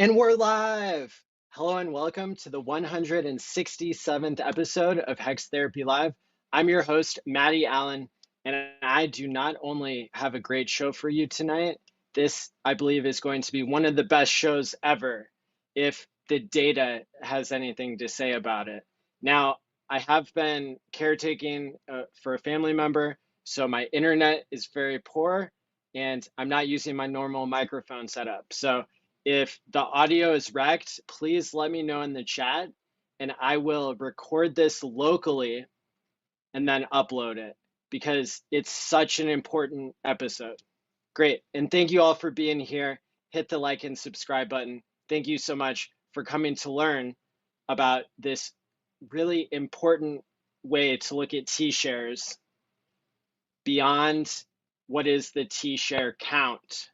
And we're live! Hello and welcome to the 167th episode of HEX Therapy Live. I'm your host, Maddie ALLin, and I do not only have a great show for you tonight, this, I believe, is going to be one of the best shows ever if the data has anything to say about it. Now, I have been caretaking for a family member, so my internet is very poor, and I'm not using my normal microphone setup. So if the audio is wrecked, please let me know in the chat and I will record this locally and then upload it because it's such an important episode. Great. And thank you all for being here. Hit the like and subscribe button. Thank you so much for coming to learn about this really important way to look at TShares beyond what is the TShare count.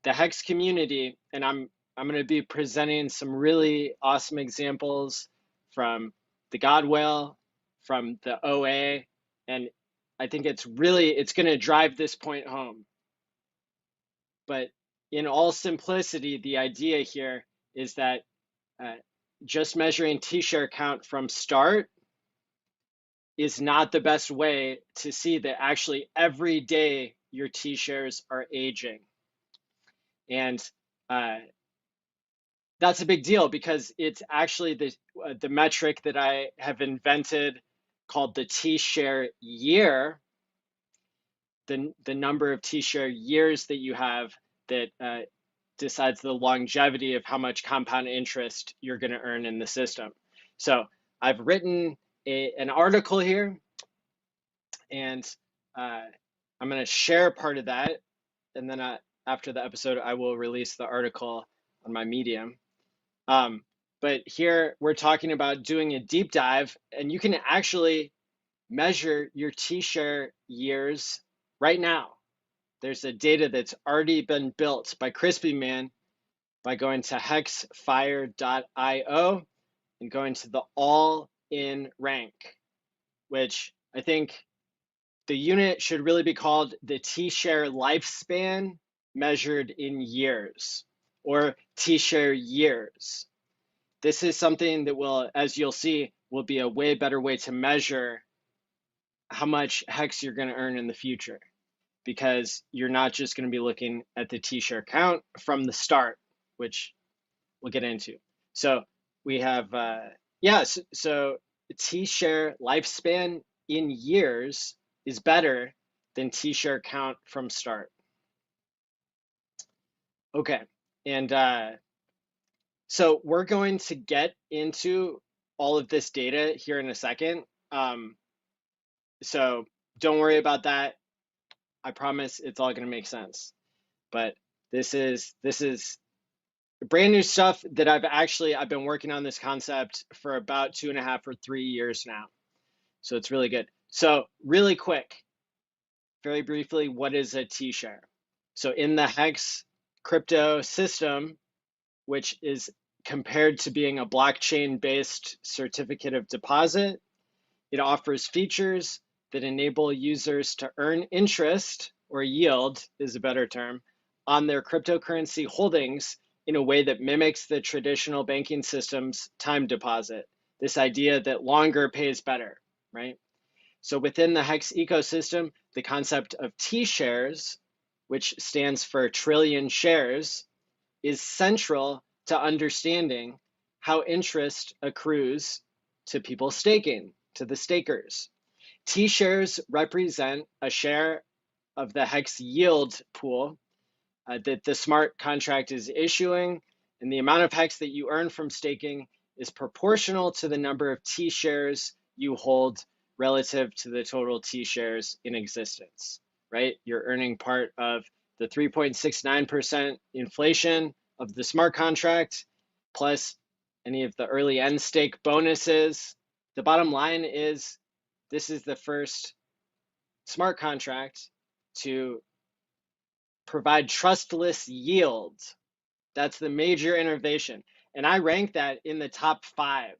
The HEX community, and I'm going to be presenting some really awesome examples from the God Whale, from the OA, and I think it's going to drive this point home. But in all simplicity, the idea here is that just measuring TShare count from start is not the best way to see that actually every day your TShares are aging. And that's a big deal because it's actually the metric that I have invented called the TShare year, the number of TShare years that you have that decides the longevity of how much compound interest you're going to earn in the system. So I've written an article here, and I'm going to share part of that, and then after the episode, I will release the article on my Medium. But here we're talking about doing a deep dive, and you can actually measure your TShare years right now. There's a data that's already been built by Crispy Man by going to hexfire.io and going to the ALLin rank, which I think the unit should really be called the TShare lifespan measured in years, or TShare years. This is something that will, as you'll see, will be a way better way to measure how much HEX you're going to earn in the future, because you're not just going to be looking at the TShare count from the start, which we'll get into. So we have, so TShare lifespan in years is better than TShare count from start. Okay, and so we're going to get into all of this data here in a second. So don't worry about that. I promise it's all going to make sense. But this is brand new stuff that I've been working on this concept for about 2.5 or 3 years now. So it's really good. So really quick, very briefly, what is a TShare? So in the HEX crypto system, which is compared to being a blockchain-based certificate of deposit, it offers features that enable users to earn interest, or yield is a better term, on their cryptocurrency holdings in a way that mimics the traditional banking system's time deposit. This idea that longer pays better, right? So within the HEX ecosystem, the concept of TShares, which stands for trillion shares, is central to understanding how interest accrues to people staking, to the stakers. TShares represent a share of the HEX yield pool that the smart contract is issuing, and the amount of HEX that you earn from staking is proportional to the number of TShares you hold relative to the total TShares in existence, right? You're earning part of the 3.69% inflation of the smart contract, plus any of the early end stake bonuses. The bottom line is this is the first smart contract to provide trustless yield. That's the major innovation. And I rank that in the top 5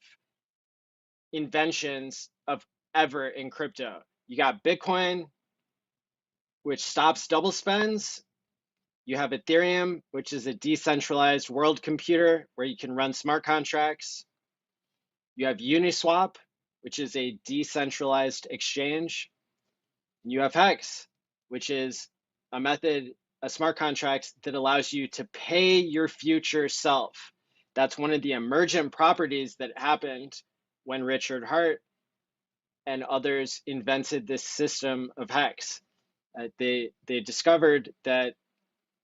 inventions of ever in crypto. You got Bitcoin, which stops double spends. You have Ethereum, which is a decentralized world computer where you can run smart contracts. You have Uniswap, which is a decentralized exchange. You have HEX, which is a method, a smart contract that allows you to pay your future self. That's one of the emergent properties that happened when Richard Hart and others invented this system of HEX. They discovered that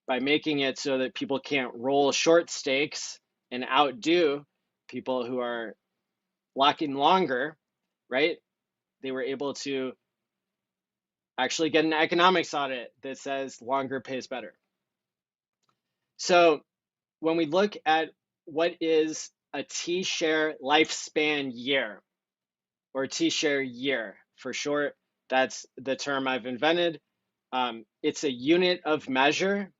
by making it so that people can't roll short stakes and outdo people who are locking longer, right? They were able to actually get an economics audit that says longer pays better. So when we look at what is a TShare lifespan year, or TShare year for short, that's the term I've invented. It's a unit of measure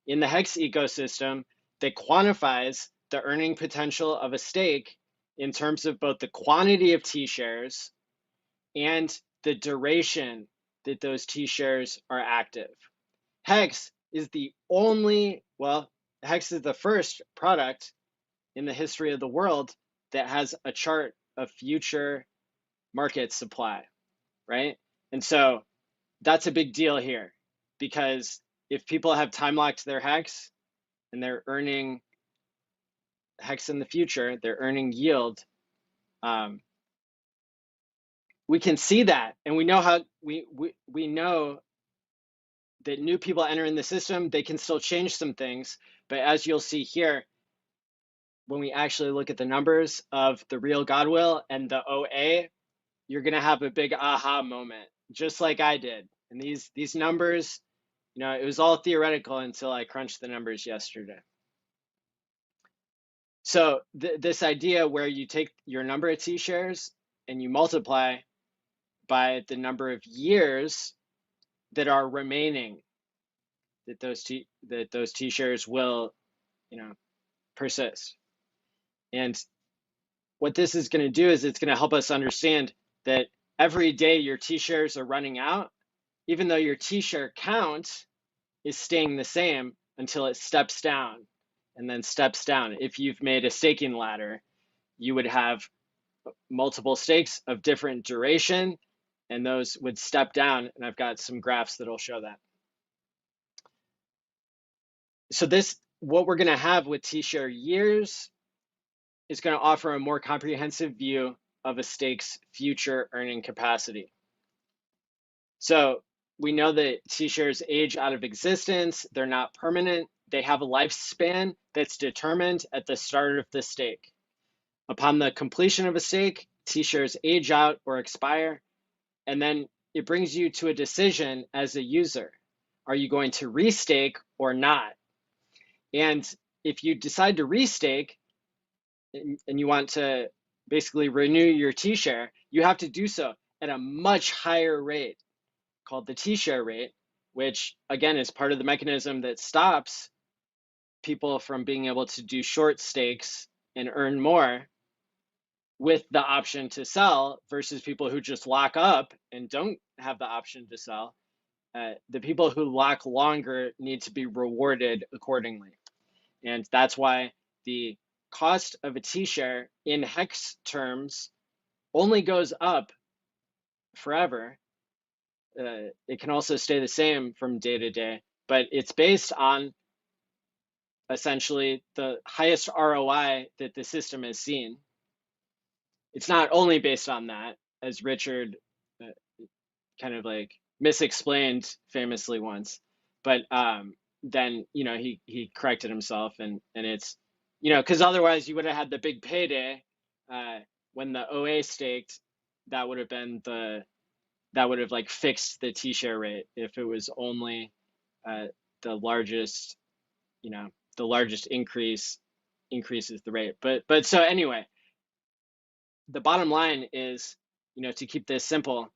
in the HEX ecosystem that quantifies the earning potential of a stake in terms of both the quantity of T-shares and the duration that those T-shares are active. HEX is the only, well, HEX is the first product in the history of the world that has a chart of future market supply, right? And so that's a big deal here, because if people have time locked their HEX and they're earning HEX in the future, they're earning yield, we can see that, and we know how we know that new people entering the system, they can still change some things. But as you'll see here, when we actually look at the numbers of the real Godwill and the OA, you're gonna have a big aha moment, just like I did. And these numbers, you know, it was all theoretical until I crunched the numbers yesterday. So this idea where you take your number of T-shares and you multiply by the number of years that are remaining, that those T-shares will, you know, persist. And what this is going to do is it's going to help us understand that every day your T-shares are running out, even though your T-share count is staying the same until it steps down and then steps down. If you've made a staking ladder, you would have multiple stakes of different duration, and those would step down. And I've got some graphs that'll show that. So what we're going to have with T-share years is going to offer a more comprehensive view of a stake's future earning capacity. So we know that T-shares age out of existence. They're not permanent. They have a lifespan that's determined at the start of the stake. Upon the completion of a stake, T-shares age out or expire, and then it brings you to a decision as a user. Are you going to restake or not? And if you decide to restake and you want to basically renew your T-share, you have to do so at a much higher rate called the TShare rate, which again is part of the mechanism that stops people from being able to do short stakes and earn more with the option to sell versus people who just lock up and don't have the option to sell. The people who lock longer need to be rewarded accordingly. And that's why the cost of a T-share in HEX terms only goes up forever. It can also stay the same from day to day, but it's based on essentially the highest ROI that the system has seen. It's not only based on that, as Richard kind of like misexplained famously once, but then, you know, he corrected himself, and it's, you know, because otherwise you would have had the big payday when the OA staked. That would have like fixed the T-share rate if it was only the largest, you know, the largest increase increases the rate. But so anyway, the bottom line is, you know, to keep this simple,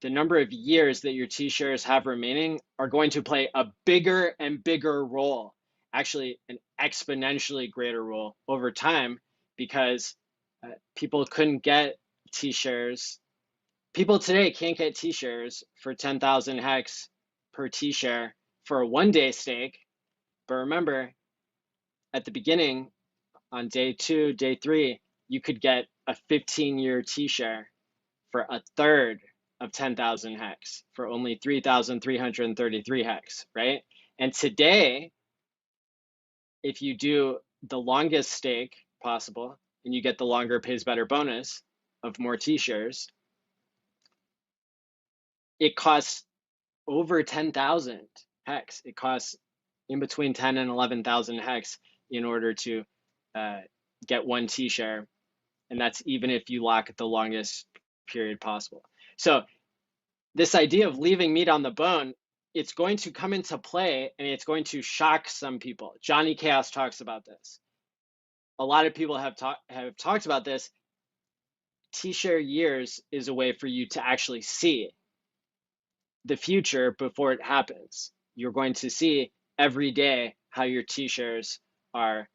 the number of years that your T-shares have remaining are going to play a bigger and bigger role, actually an exponentially greater role over time, because people couldn't get T-shares. People today can't get T-shares for 10,000 HEX per T-share for a 1-day stake. But remember, at the beginning, on day 2, day 3, you could get a 15-year TShare for a third of 10,000 hex for only 3,333 hex, right? And today, if you do the longest stake possible and you get the longer pays better bonus of more TShares, it costs over 10,000 hex. It costs in between 10 and 11,000 hex in order to get one TShare. And that's even if you lock the longest period possible. So this idea of leaving meat on the bone, it's going to come into play and it's going to shock some people. Johnny Chaos talks about this. A lot of people have talked about this. TShare years is a way for you to actually see the future before it happens. You're going to see every day how your TShares are,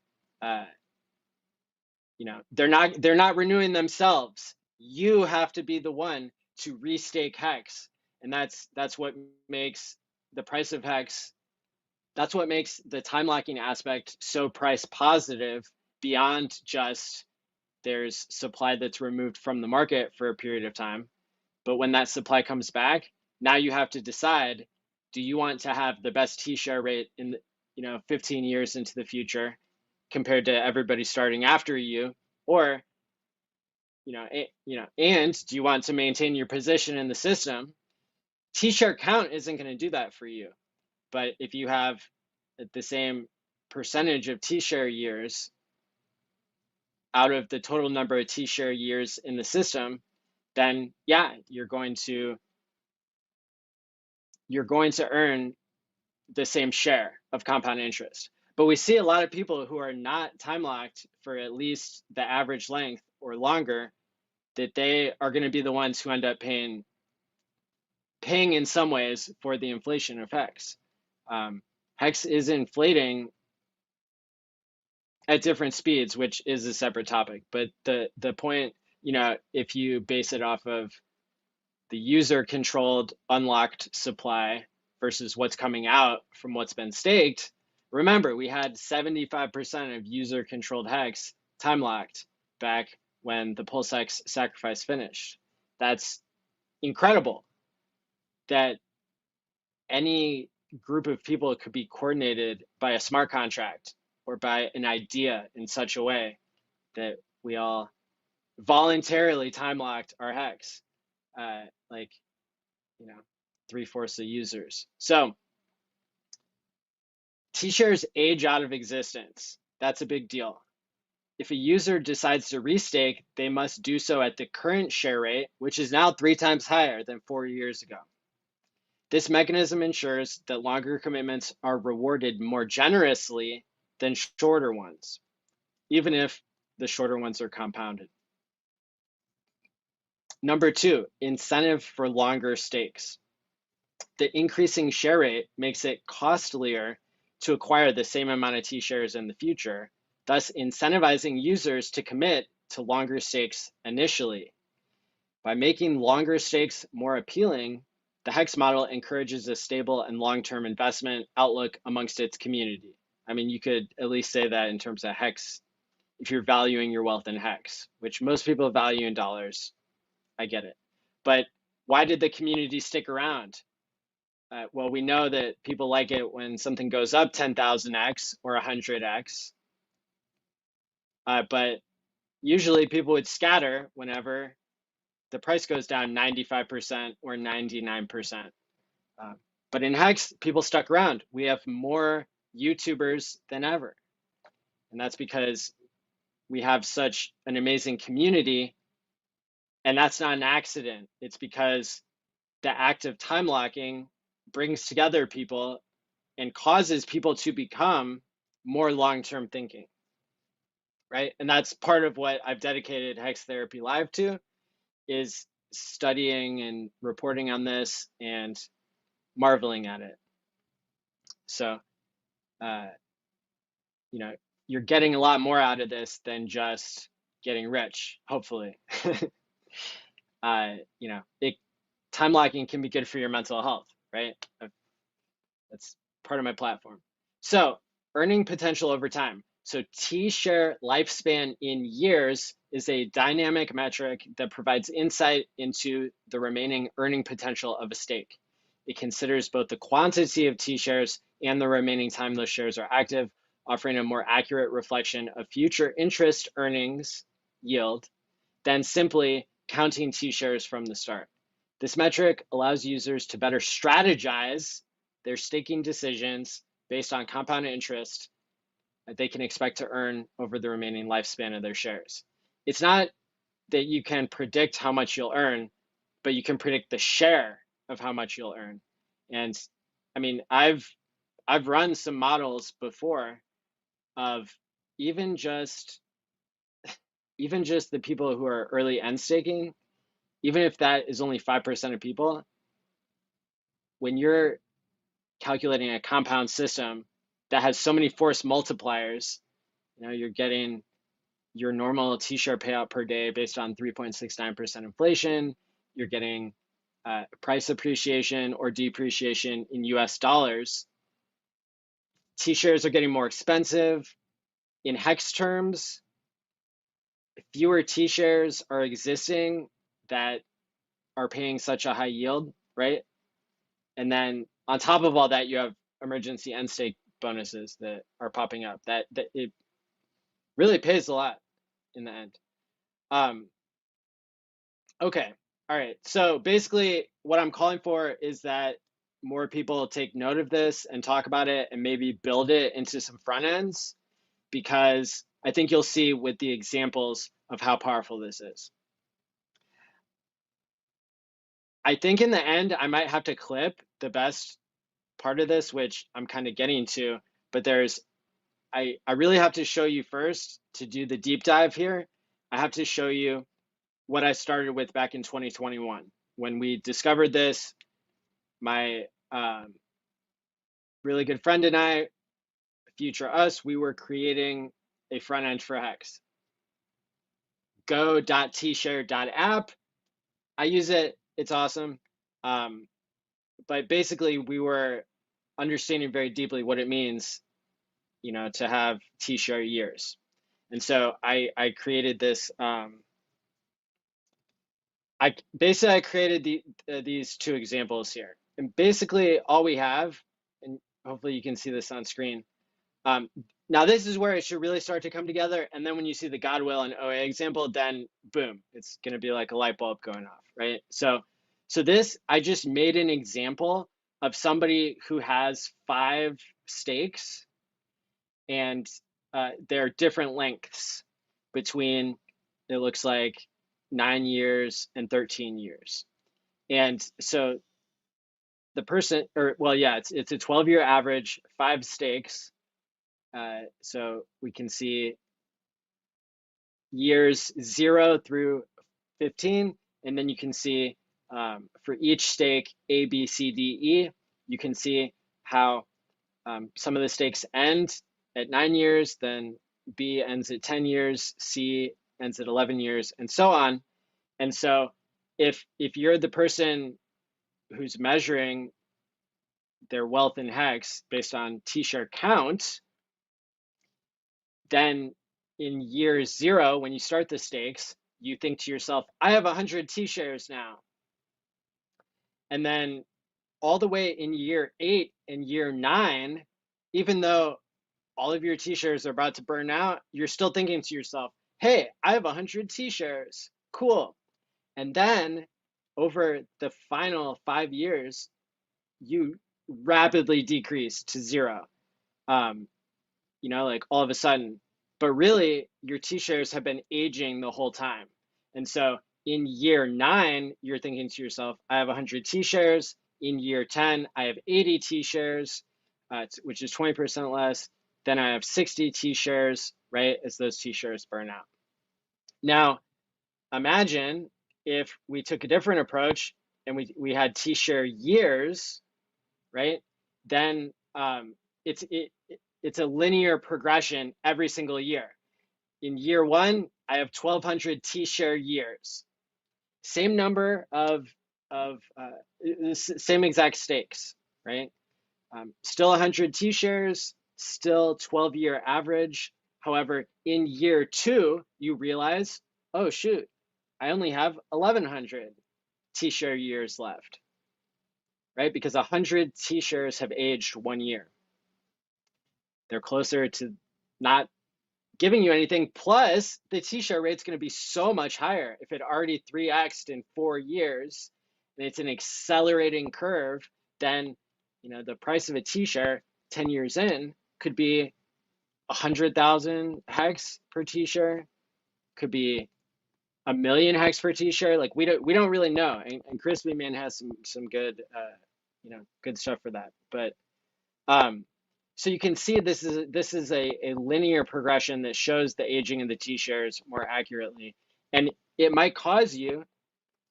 they're not renewing themselves. You have to be the one to restake hex, and that's what makes the price of hex. That's what makes the time locking aspect so price positive beyond just there's supply that's removed from the market for a period of time. But when that supply comes back, now you have to decide, do you want to have the best TShare rate in 15 years into the future compared to everybody starting after you, or and do you want to maintain your position in the system? TShare count isn't going to do that for you. But if you have the same percentage of TShare years out of the total number of TShare years in the system, then yeah, you're going to earn the same share of compound interest. But we see a lot of people who are not time locked for at least the average length or longer, that they are going to be the ones who end up paying in some ways for the inflation of HEX. HEX is inflating at different speeds, which is a separate topic. But the point, if you base it off of the user controlled unlocked supply versus what's coming out from what's been staked, remember, we had 75% of user controlled HEX time locked back when the Pulse X sacrifice finished. That's incredible that any group of people could be coordinated by a smart contract or by an idea in such a way that we all voluntarily time locked our HEX, like 3/4 of users. So TShares age out of existence. That's a big deal. If a user decides to restake, they must do so at the current share rate, which is now 3 times higher than 4 years ago. This mechanism ensures that longer commitments are rewarded more generously than shorter ones, even if the shorter ones are compounded. Number 2, incentive for longer stakes. The increasing share rate makes it costlier to acquire the same amount of TShares in the future, thus incentivizing users to commit to longer stakes initially. By making longer stakes more appealing, the HEX model encourages a stable and long-term investment outlook amongst its community. I mean, you could at least say that in terms of HEX, if you're valuing your wealth in HEX, which most people value in dollars. I get it. But why did the community stick around? Well, we know that people like it when something goes up 10,000x or 100x. But usually people would scatter whenever the price goes down 95% or 99%. But in HEX, people stuck around. We have more YouTubers than ever. And that's because we have such an amazing community. And that's not an accident. It's because the act of time locking brings together people and causes people to become more long-term thinking, right? And that's part of what I've dedicated Hex Therapy Live to, is studying and reporting on this and marveling at it. So, you're getting a lot more out of this than just getting rich, hopefully. Time locking can be good for your mental health, right? part of my platform. So earning potential over time. So TShare lifespan in years is a dynamic metric that provides insight into the remaining earning potential of a stake. It considers both the quantity of TShares and the remaining time those shares are active, offering a more accurate reflection of future interest earnings yield than simply counting TShares from the start. This metric allows users to better strategize their staking decisions based on compound interest that they can expect to earn over the remaining lifespan of their shares. It's not that you can predict how much you'll earn, but you can predict the share of how much you'll earn. And I mean, I've run some models before of even just the people who are early end staking, even if that is only 5% of people, when you're calculating a compound system that has so many force multipliers, you're getting your normal TShare payout per day based on 3.69% inflation. You're getting price appreciation or depreciation in US dollars. TShares are getting more expensive. In HEX terms, fewer TShares are existing that are paying such a high yield, right? And then on top of all that, you have emergency end stake bonuses that are popping up. That it really pays a lot in the end. Okay, all right. So basically, what I'm calling for is that more people take note of this and talk about it and maybe build it into some front ends, because I think you'll see with the examples of how powerful this is. I think in the end, I might have to clip the best part of this, which I'm kind of getting to, but I really have to show you first to do the deep dive here. I have to show you what I started with back in 2021. When we discovered this, my really good friend and I, future us, we were creating a front end for HEX. Go.tshare.app. I use it. It's awesome. But basically, we were understanding very deeply what it means, to have TShare years. And so I created this. I created these two examples here. And basically, all we have, and hopefully you can see this on screen. Now this is where it should really start to come together. And then when you see the Godwill and OA example, then boom, it's going to be like a light bulb going off, right? So this, I just made an example of somebody who has 5 stakes, and there are different lengths between, it looks like, 9 years and 13 years. And so the person, it's a 12-year average, 5 stakes. So we can see years 0 through 15, and then you can see for each stake, A, B, C, D, E, you can see how some of the stakes end at 9 years, then B ends at 10 years, C ends at 11 years, and so on. And so if you're the person who's measuring their wealth in HEX based on TShare count, then in year 0, when you start the stakes, you think to yourself, I have 100 TShares now. And then all the way in year 8 and year 9, even though all of your TShares are about to burn out, you're still thinking to yourself, hey, I have 100 TShares. Cool. And then over the final 5 years, you rapidly decrease to 0. Like all of a sudden. But really, your TShares have been aging the whole time. And so in year 9, you're thinking to yourself, I have 100 TShares. In year 10, I have 80 TShares, which is 20% less. Then I have 60 TShares, right, as those TShares burn out. Now, imagine if we took a different approach and we had TShare years, right? Then it's a linear progression every single year. In year 1, I have 1,200 TShare years. Same number of same exact stakes, right? Still 100 T-shares, still 12-year average. However, in year 2, you realize, oh shoot, I only have 1,100 T-share years left, right? Because 100 T-shares have aged 1 year. They're closer to not giving you anything. Plus, the T-share rate's going to be so much higher. If it already 3x'd in 4 years, and it's an accelerating curve, then the price of a T-share 10 years in could be 100,000 hex per T-share, could be 1,000,000 hex per T-share. Like we don't really know. And Crispy Man has some good good stuff for that. But so you can see this is a linear progression that shows the aging of the T-shares more accurately, and it might cause you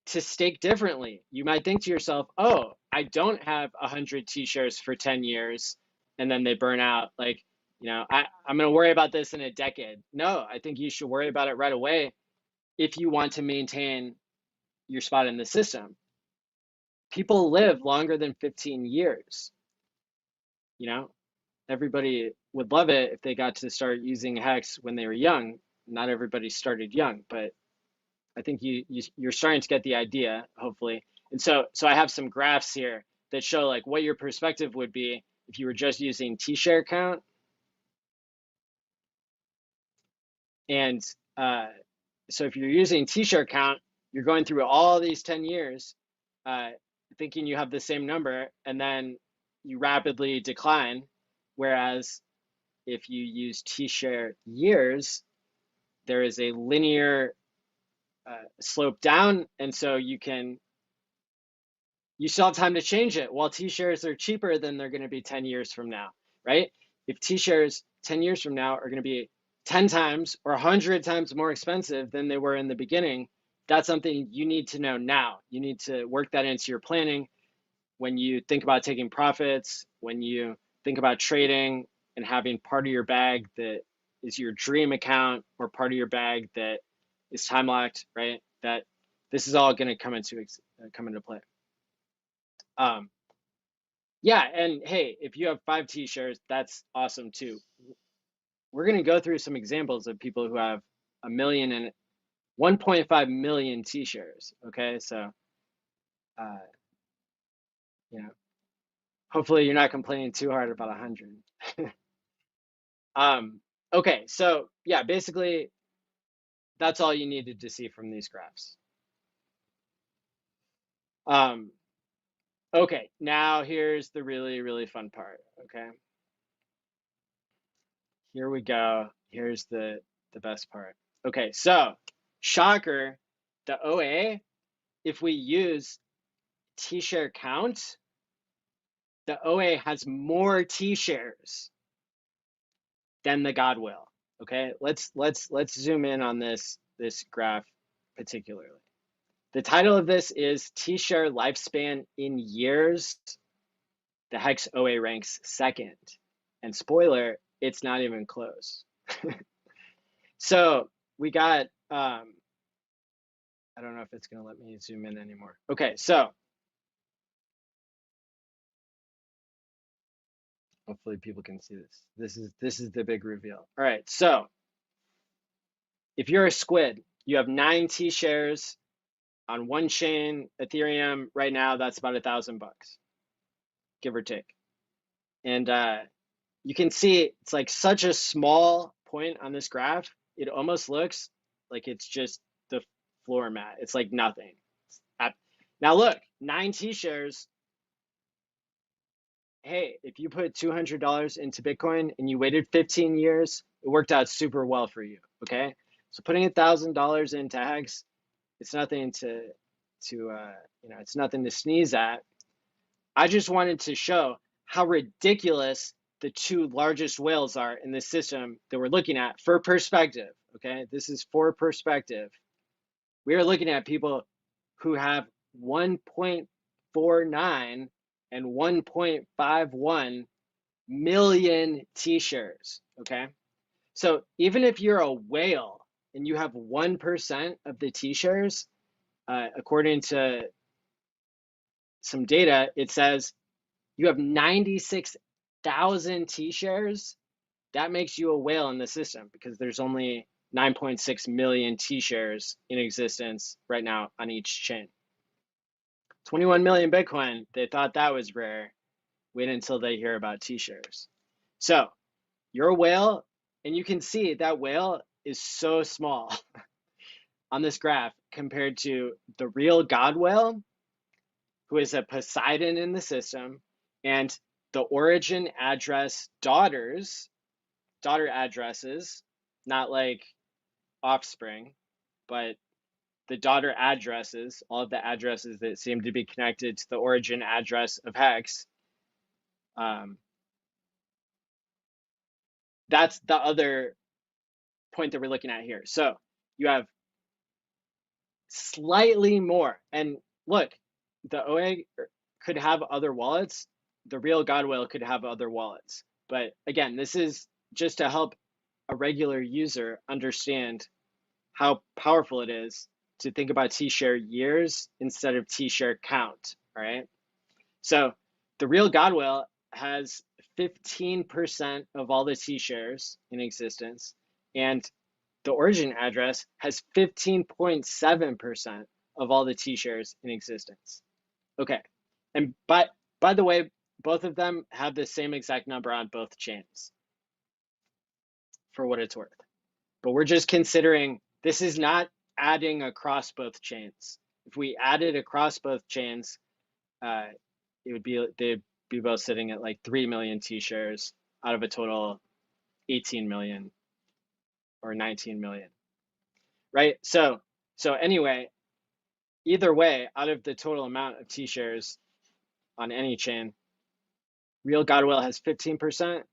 to stake differently. You might think to yourself, oh, I don't have 100 T-shares for 10 years and then they burn out. Like, I'm going to worry about this in a decade. No, I think you should worry about it right away if you want to maintain your spot in the system. People live longer than 15 years. Everybody would love it if they got to start using HEX when they were young. Not everybody started young, but I think you're starting to get the idea, hopefully. And so I have some graphs here that show like what your perspective would be if you were just using TShare count. And so if you're using TShare count, you're going through all these 10 years thinking you have the same number, and then you rapidly decline. Whereas if you use TShare years, there is a linear slope down, and so you still have time to change it. While T-shares are cheaper than they're going to be 10 years from now, right? If T-shares 10 years from now are going to be 10 times or 100 times more expensive than they were in the beginning, that's something you need to know now. You need to work that into your planning when you think about taking profits, when you think about trading and having part of your bag that is your dream account or part of your bag that is time locked, right? That this is all going to come into play. Yeah, and hey, if you have 5 T-shares, that's awesome too. We're going to go through some examples of people who have 1 million and 1.5 million T-shares. Okay, so hopefully you're not complaining too hard about 100. Okay, so yeah, basically that's all you needed to see from these graphs. Okay, now here's the really, really fun part. Okay, here we go. Here's the best part. Okay, so shocker, the OA, if we use T-share count, the OA has more T-shares than the Godwill. Okay, let's zoom in on this graph particularly. The title of this is T-share lifespan in years. The HEX OA ranks second, and spoiler, it's not even close. So we got I don't know if it's going to let me zoom in anymore. Okay, so hopefully people can see this. This is the big reveal. All right, so if you're a squid, you have 9 T-shares on one chain, Ethereum. Right now, that's about $1,000, give or take. And you can see it's like such a small point on this graph. It almost looks like it's just the floor mat. It's like nothing. Now look, 9 T-shares. Hey, if you put $200 into Bitcoin and you waited 15 years, it worked out super well for you. Okay, so putting $1,000 into HEX, it's nothing it's nothing to sneeze at. I just wanted to show how ridiculous the 2 largest whales are in this system that we're looking at for perspective. Okay, this is for perspective. We are looking at people who have 1.49 and 1.51 million T-shares. Okay, so even if you're a whale and you have 1% of the T-shares, according to some data, it says You have 96,000 TShares. That makes you a whale in the system because there's only 9.6 million TShares in existence right now on each chain. 21 million Bitcoin, they thought that was rare. Wait until they hear about TShares. So you're a whale, and you can see that whale is so small on this graph compared to the real God whale, who is a Poseidon in the system, and the origin address daughter addresses, not like offspring, but the daughter addresses, all of the addresses that seem to be connected to the origin address of HEX. That's the other point that we're looking at here. So you have slightly more. And look, the OA could have other wallets. The real God whale could have other wallets. But again, this is just to help a regular user understand how powerful it is to think about TShare years instead of TShare count, right? So the real God whale has 15% of all the TShares in existence, and the origin address has 15.7% of all the TShares in existence. Okay, and by the way, both of them have the same exact number on both chains, for what it's worth. But we're just considering this is not adding across both chains. If we added across both chains, it would be they'd be both sitting at like 3 million TShares out of a total 18 million or 19 million, right? So anyway, either way, out of the total amount of TShares on any chain, real God whale has 15%.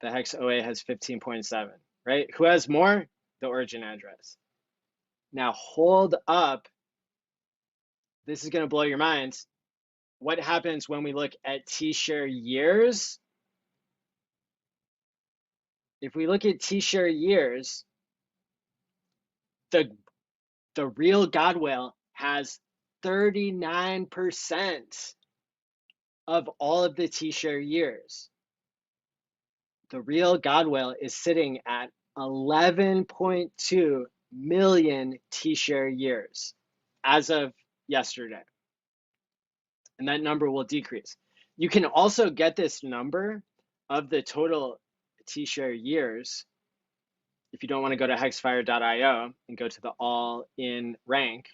The hex OA has 15.7, right? Who has more? The origin address. Now hold up. This is going to blow your minds. What happens when we look at TShare years? If we look at TShare years, the real God whale has 39% of all of the TShare years. The real God whale is sitting at 11.2 million TShare years as of yesterday. And that number will decrease. You can also get this number of the total TShare years if you don't want to go to hexfire.io and go to the ALLin rank.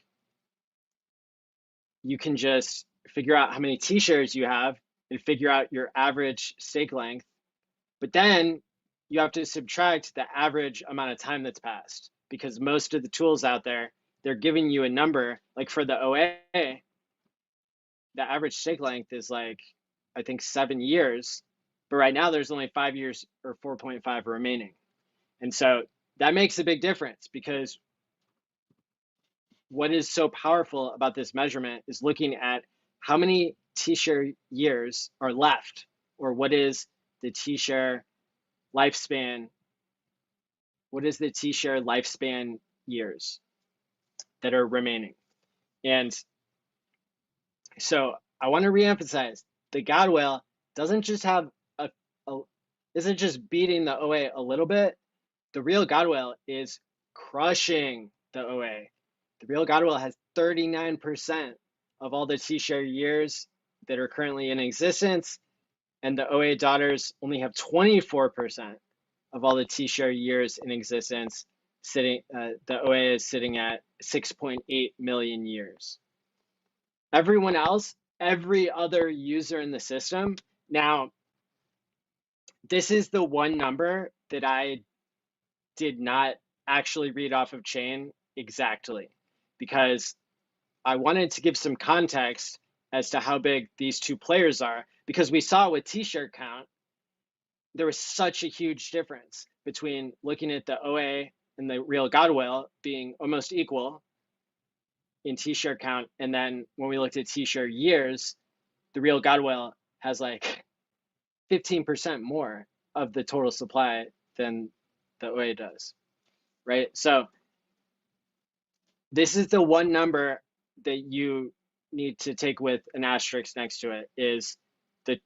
You can just figure out how many TShares you have and figure out your average stake length. But then you have to subtract the average amount of time that's passed, because most of the tools out there, they're giving you a number. Like for the OA, the average stake length is like, I think 7 years, but right now there's only 5 years or 4.5 remaining. And so that makes a big difference, because what is so powerful about this measurement is looking at how many TShare years are left, or what is the TShare lifespan. What is the TShare lifespan years that are remaining? And so I want to reemphasize, the God whale doesn't just have isn't just beating the OA a little bit. The real God whale is crushing the OA. The real God whale has 39% of all the TShare years that are currently in existence, and the OA daughters only have 24% of all the TShare years in existence. The OA is sitting at 6.8 million years. Everyone else, every other user in the system. Now, this is the one number that I did not actually read off of chain exactly, because I wanted to give some context as to how big these two players are, because we saw with TShare count, there was such a huge difference between looking at the OA and the real God whale being almost equal in TShare count. And then when we looked at TShare years, the real God whale has like 15% more of the total supply than the OA does, right? So this is the one number that you need to take with an asterisk next to it is the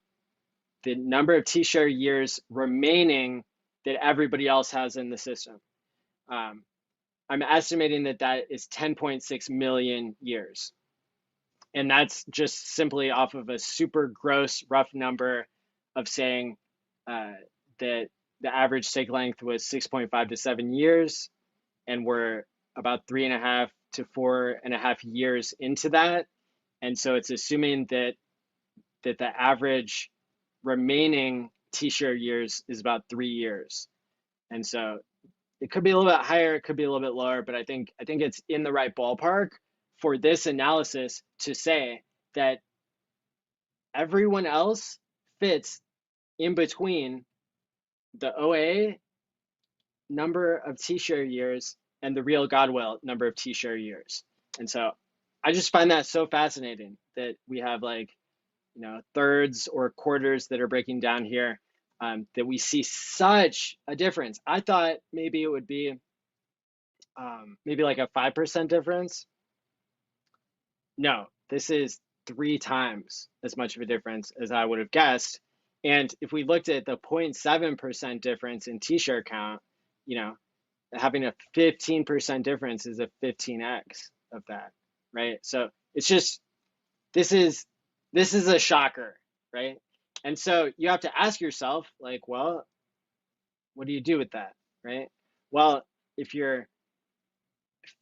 the number of TShare years remaining that everybody else has in the system. Um, I'm estimating that that is 10.6 million years. And that's just simply off of a super gross, rough number of saying that the average stake length was 6.5 to 7 years, and we're about 3.5 to 4.5 years into that. And so it's assuming that the average remaining TShare years is about 3 years. And so it could be a little bit higher, it could be a little bit lower, but I think it's in the right ballpark for this analysis to say that everyone else fits in between the OA number of TShare years and the real Godwell number of TShare years. And so I just find that so fascinating that we have like, thirds or quarters that are breaking down here, that we see such a difference. I thought maybe it would be maybe like a 5% difference. No, this is 3 times as much of a difference as I would have guessed. And if we looked at the 0.7% difference in TShare count, having a 15% difference is a 15x of that, right? So it's just, this is a shocker, right? And so you have to ask yourself, like, well, what do you do with that, right? Well, if you're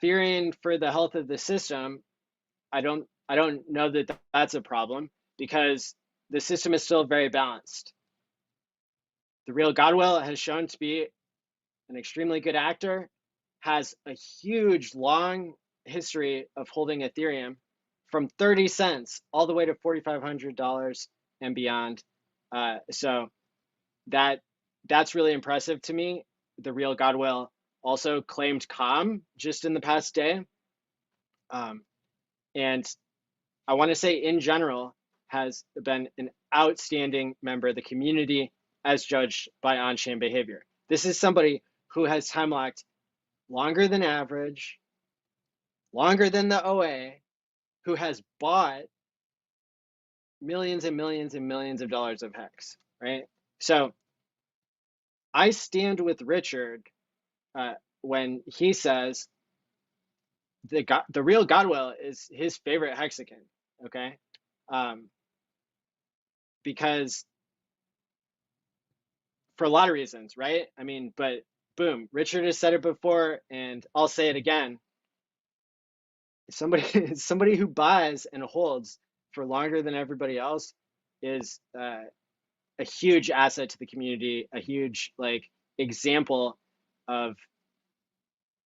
fearing for the health of the system, I don't know that that's a problem, because the system is still very balanced. The real Godwell has shown to be an extremely good actor, has a huge long history of holding Ethereum from 30 cents all the way to $4,500 and beyond. So that's really impressive to me. The real Godwell also claimed calm just in the past day. And I want to say in general has been an outstanding member of the community as judged by on-chain behavior. This is somebody who has time locked longer than average, longer than the OA, who has bought millions and millions and millions of dollars of HEX, right? So I stand with Richard when he says the real Godwell is his favorite hexagon, okay? Because for a lot of reasons, right? I mean, but boom, Richard has said it before, and I'll say it again. Somebody who buys and holds for longer than everybody else is a huge asset to the community, a huge example of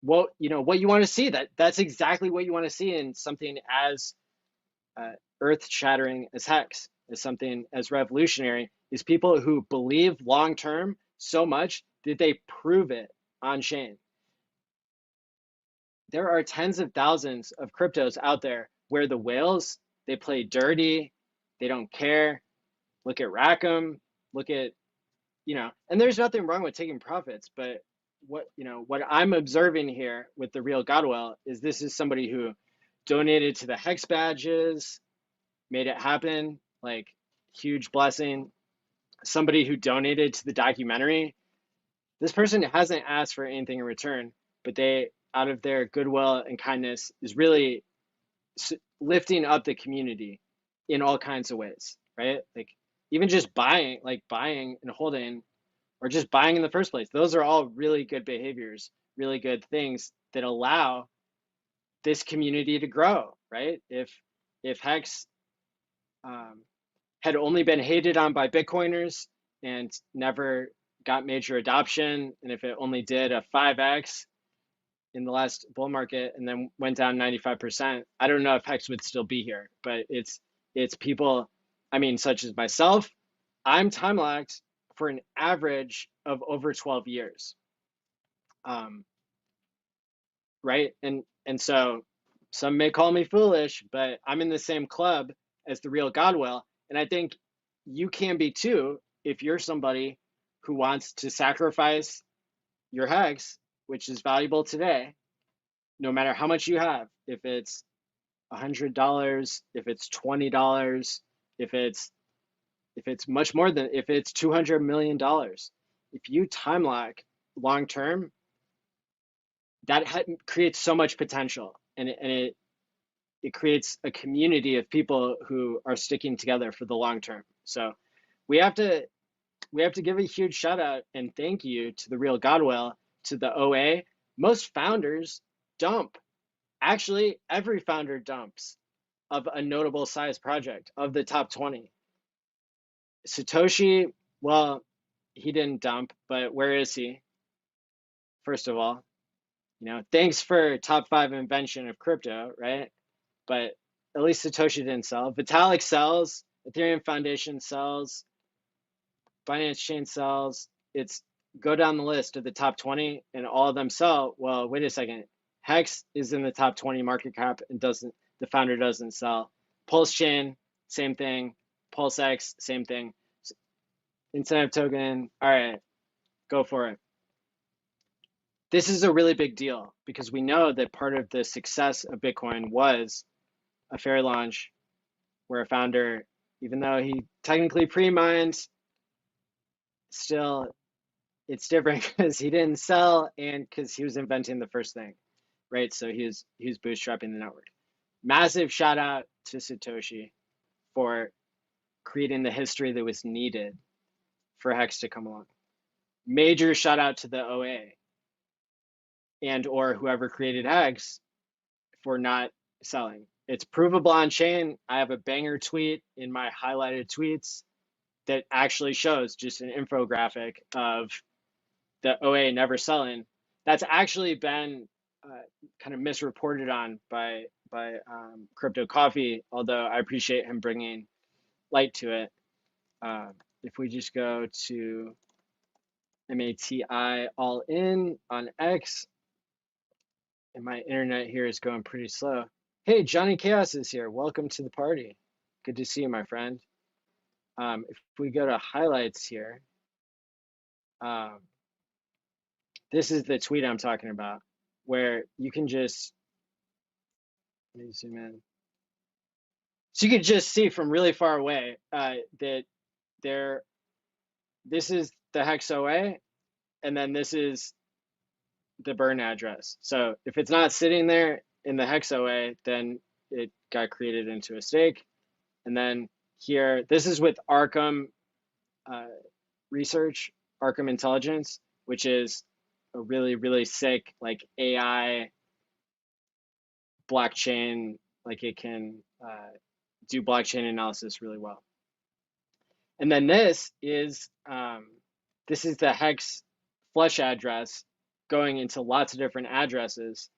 what you want to see. That's exactly what you want to see in something as earth-shattering as HEX, as something as revolutionary, is people who believe long-term so much that they prove it on chain. There are tens of thousands of cryptos out there where the whales, they play dirty, they don't care. Look at Rackham, look at, and there's nothing wrong with taking profits, but what I'm observing here with the real Godwell is this is somebody who donated to the HEX badges, made it happen, like huge blessing. Somebody who donated to the documentary. This person hasn't asked for anything in return, but they, out of their goodwill and kindness, is really lifting up the community in all kinds of ways, right? Like even just buying and holding, or just buying in the first place. Those are all really good behaviors, really good things that allow this community to grow, right? If HEX had only been hated on by Bitcoiners and never got major adoption, and if it only did a 5x in the last bull market and then went down 95%, I don't know if HEX would still be here. But it's people, I mean, such as myself, I'm time locked for an average of over 12 years. Right? And so some may call me foolish, but I'm in the same club as the real Godwell. And I think you can be too if you're somebody who wants to sacrifice your HEX, which is valuable today, no matter how much you have. If it's $100, if it's $20, if it's much more than, if it's $200 million, if you time lock long term, that creates so much potential, and it creates a community of people who are sticking together for the long term. So we have to give a huge shout out and thank you to the Real Godwill, to the OA. Most founders dump. Actually, every founder dumps of a notable size project of the top 20. Satoshi, well, he didn't dump, but where is he? First of all, thanks for top 5 invention of crypto, right? But at least Satoshi didn't sell. Vitalik sells, Ethereum Foundation sells, Binance Chain sells. It's go down the list of the top 20 and all of them sell. Well, wait a second. HEX is in the top 20 market cap and the founder doesn't sell. Pulse Chain, same thing. PulseX, same thing. Incentive token, all right, go for it. This is a really big deal because we know that part of the success of Bitcoin was a fair launch where a founder, even though he technically pre-mined, still it's different because he didn't sell and because he was inventing the first thing, right? So he was bootstrapping the network. Massive shout out to Satoshi for creating the history that was needed for HEX to come along. Major shout out to the OA and or whoever created HEX for not selling. It's provable on chain. I have a banger tweet in my highlighted tweets that actually shows just an infographic of the OA never selling. That's actually been kind of misreported on by Crypto Coffee, although I appreciate him bringing light to it. If we just go to MATI ALLin on X, and my internet here is going pretty slow. Hey, Johnny Chaos is here. Welcome to the party. Good to see you, my friend. If we go to highlights here, this is the tweet I'm talking about, where you can just, let me zoom in. So you can just see from really far away that this is the HEX OA, and then this is the burn address. So if it's not sitting there in the HEX OA, then it got created into a stake. And then here, this is with Arkham Research, Arkham Intelligence, which is a really, really sick like AI blockchain. Like it can do blockchain analysis really well. And then this is the HEX flush address going into lots of different addresses.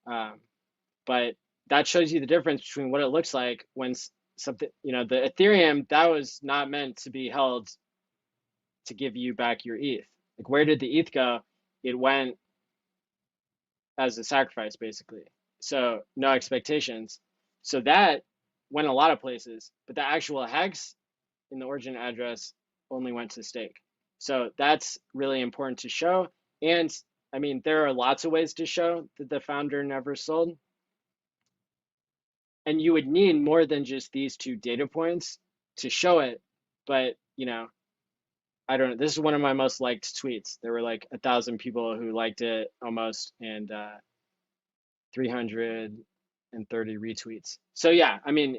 But that shows you the difference between what it looks like when something, the Ethereum, that was not meant to be held to give you back your ETH. Like, where did the ETH go? It went as a sacrifice, basically. So no expectations. So that went a lot of places, but the actual HEX in the origin address only went to stake. So that's really important to show. And I mean, there are lots of ways to show that the founder never sold. And you would need more than just these 2 data points to show it. But, I don't know. This is one of my most liked tweets. There were like 1,000 people who liked it almost, and 330 retweets. So yeah, I mean,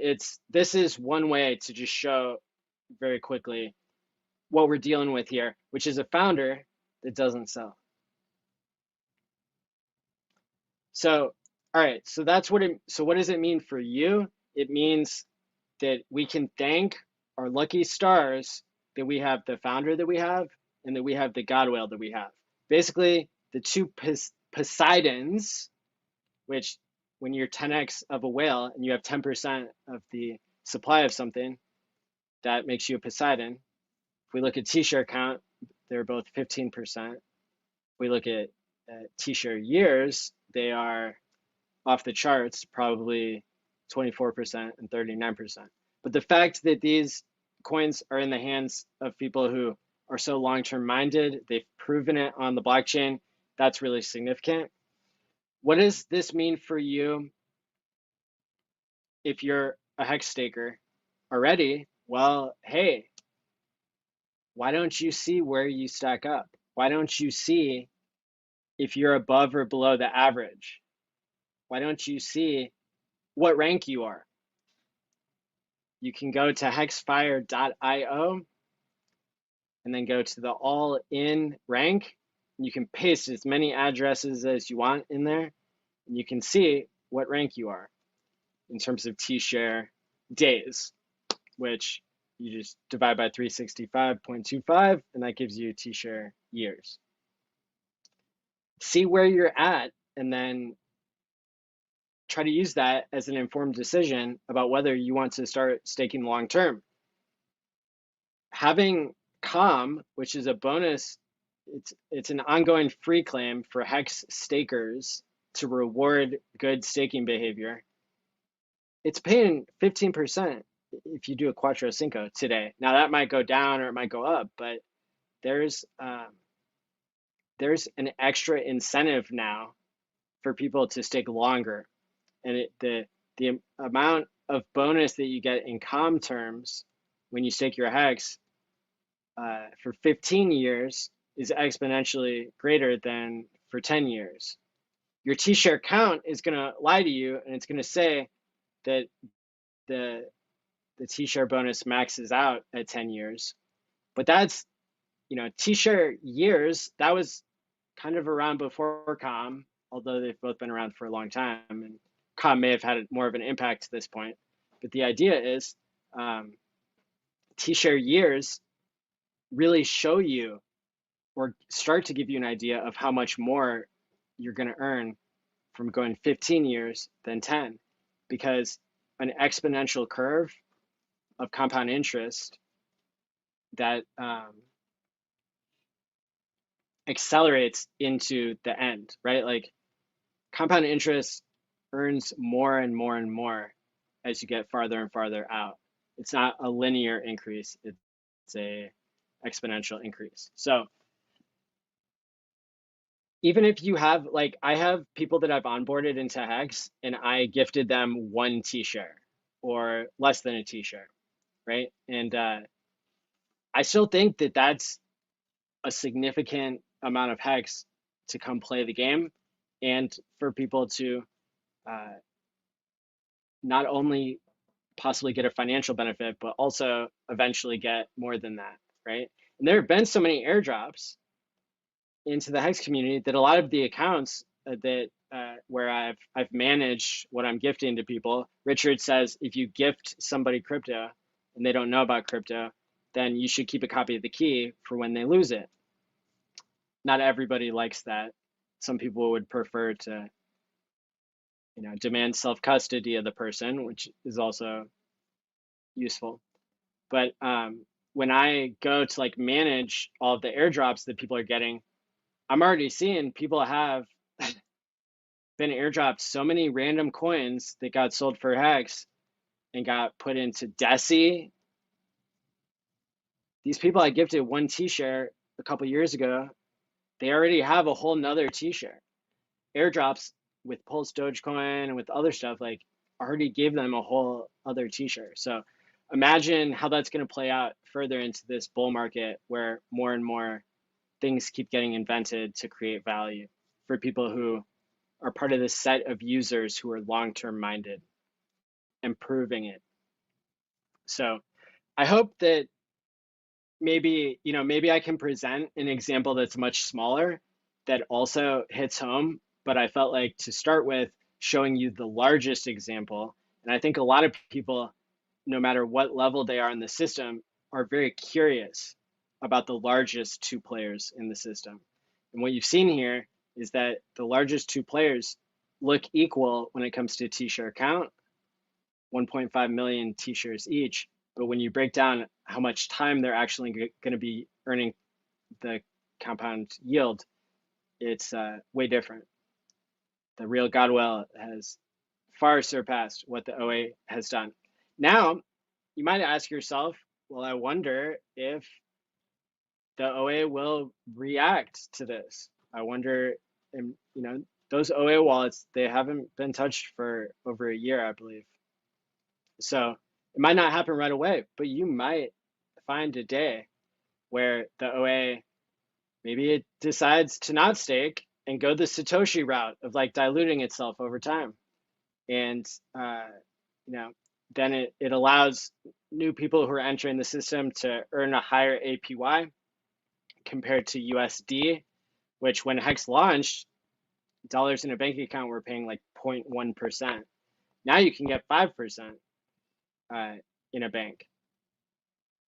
this is one way to just show very quickly what we're dealing with here, which is a founder that doesn't sell. So, all right, so what does it mean for you? It means that we can thank our lucky stars that we have the founder that we have and that we have the God whale that we have. Basically, the 2 Poseidons, which when you're 10x of a whale and you have 10% of the supply of something, that makes you a Poseidon. If we look at TShare count, they're both 15%. If we look at TShare years, they are off the charts, probably 24% and 39%. But the fact that these coins are in the hands of people who are so long-term minded, they've proven it on the blockchain, that's really significant. What does this mean for you? if you're a HEX staker already, well, hey, why don't you see where you stack up? Why don't you see if you're above or below the average? Why don't you see what rank you are? You can go to hexfire.io and then go to the ALLin rank. You can paste as many addresses as you want in there, and you can see what rank you are in terms of TShare days, which you just divide by 365.25, and that gives you TShare years. See where you're at, and then try to use that as an informed decision about whether you want to start staking long term. Having COM, which is a bonus, it's an ongoing free claim for HEX stakers to reward good staking behavior. It's paying 15% if you do a Quattro Cinco today. Now that might go down or it might go up, but there's an extra incentive now for people to stake longer, and the amount of bonus that you get in COM terms when you stake your HEX for 15 years is exponentially greater than for 10 years. Your TShare count is going to lie to you, and it's going to say that the TShare bonus maxes out at 10 years. But that's, TShare years, that was kind of around before COM, although they've both been around for a long time, and COM may have had more of an impact to this point. But the idea is TShare years really show you or start to give you an idea of how much more you're going to earn from going 15 years than 10, because an exponential curve of compound interest that accelerates into the end, right? Like compound interest earns more and more and more as you get farther and farther out. It's not a linear increase, it's a exponential increase. So even if you have, like, I have people that I've onboarded into HEX and I gifted them 1 TShare or less than a TShare, right? And I still think that that's a significant amount of HEX to come play the game, and for people to not only possibly get a financial benefit, but also eventually get more than that, right? And there have been so many airdrops into the HEX community that a lot of the accounts that where I've managed what I'm gifting to people, Richard says if you gift somebody crypto and they don't know about crypto, then you should keep a copy of the key for when they lose it. Not everybody likes that. Some people would prefer to, demand self-custody of the person, which is also useful. But when I go to like manage all of the airdrops that people are getting, I'm already seeing people have been airdropped so many random coins that got sold for HEX and got put into Deci. These people I gifted 1 TShare a couple years ago, they already have a whole nother TShare. Airdrops with Pulse Dogecoin and with other stuff, like, already gave them a whole other TShare. So imagine how that's going to play out further into this bull market where more and more things keep getting invented to create value for people who are part of this set of users who are long-term minded, improving it. So I hope that maybe I can present an example that's much smaller that also hits home, but I felt like to start with showing you the largest example. And I think a lot of people, no matter what level they are in the system, are very curious about the largest 2 players in the system. And what you've seen here is that the largest 2 players look equal when it comes to TShare count, 1.5 million TShares each. But when you break down how much time they're actually going to be earning the compound yield, it's way different. The real Godwell has far surpassed what the OA has done. Now, you might ask yourself, well, I wonder if the OA will react to this. I wonder, those OA wallets, they haven't been touched for over a year, I believe. So it might not happen right away, but you might find a day where the OA, maybe it decides to not stake and go the Satoshi route of like diluting itself over time. And, you know, then it allows new people who are entering the system to earn a higher APY compared to USD, which when HEX launched, dollars in a bank account were paying like 0.1%. Now you can get 5% in a bank.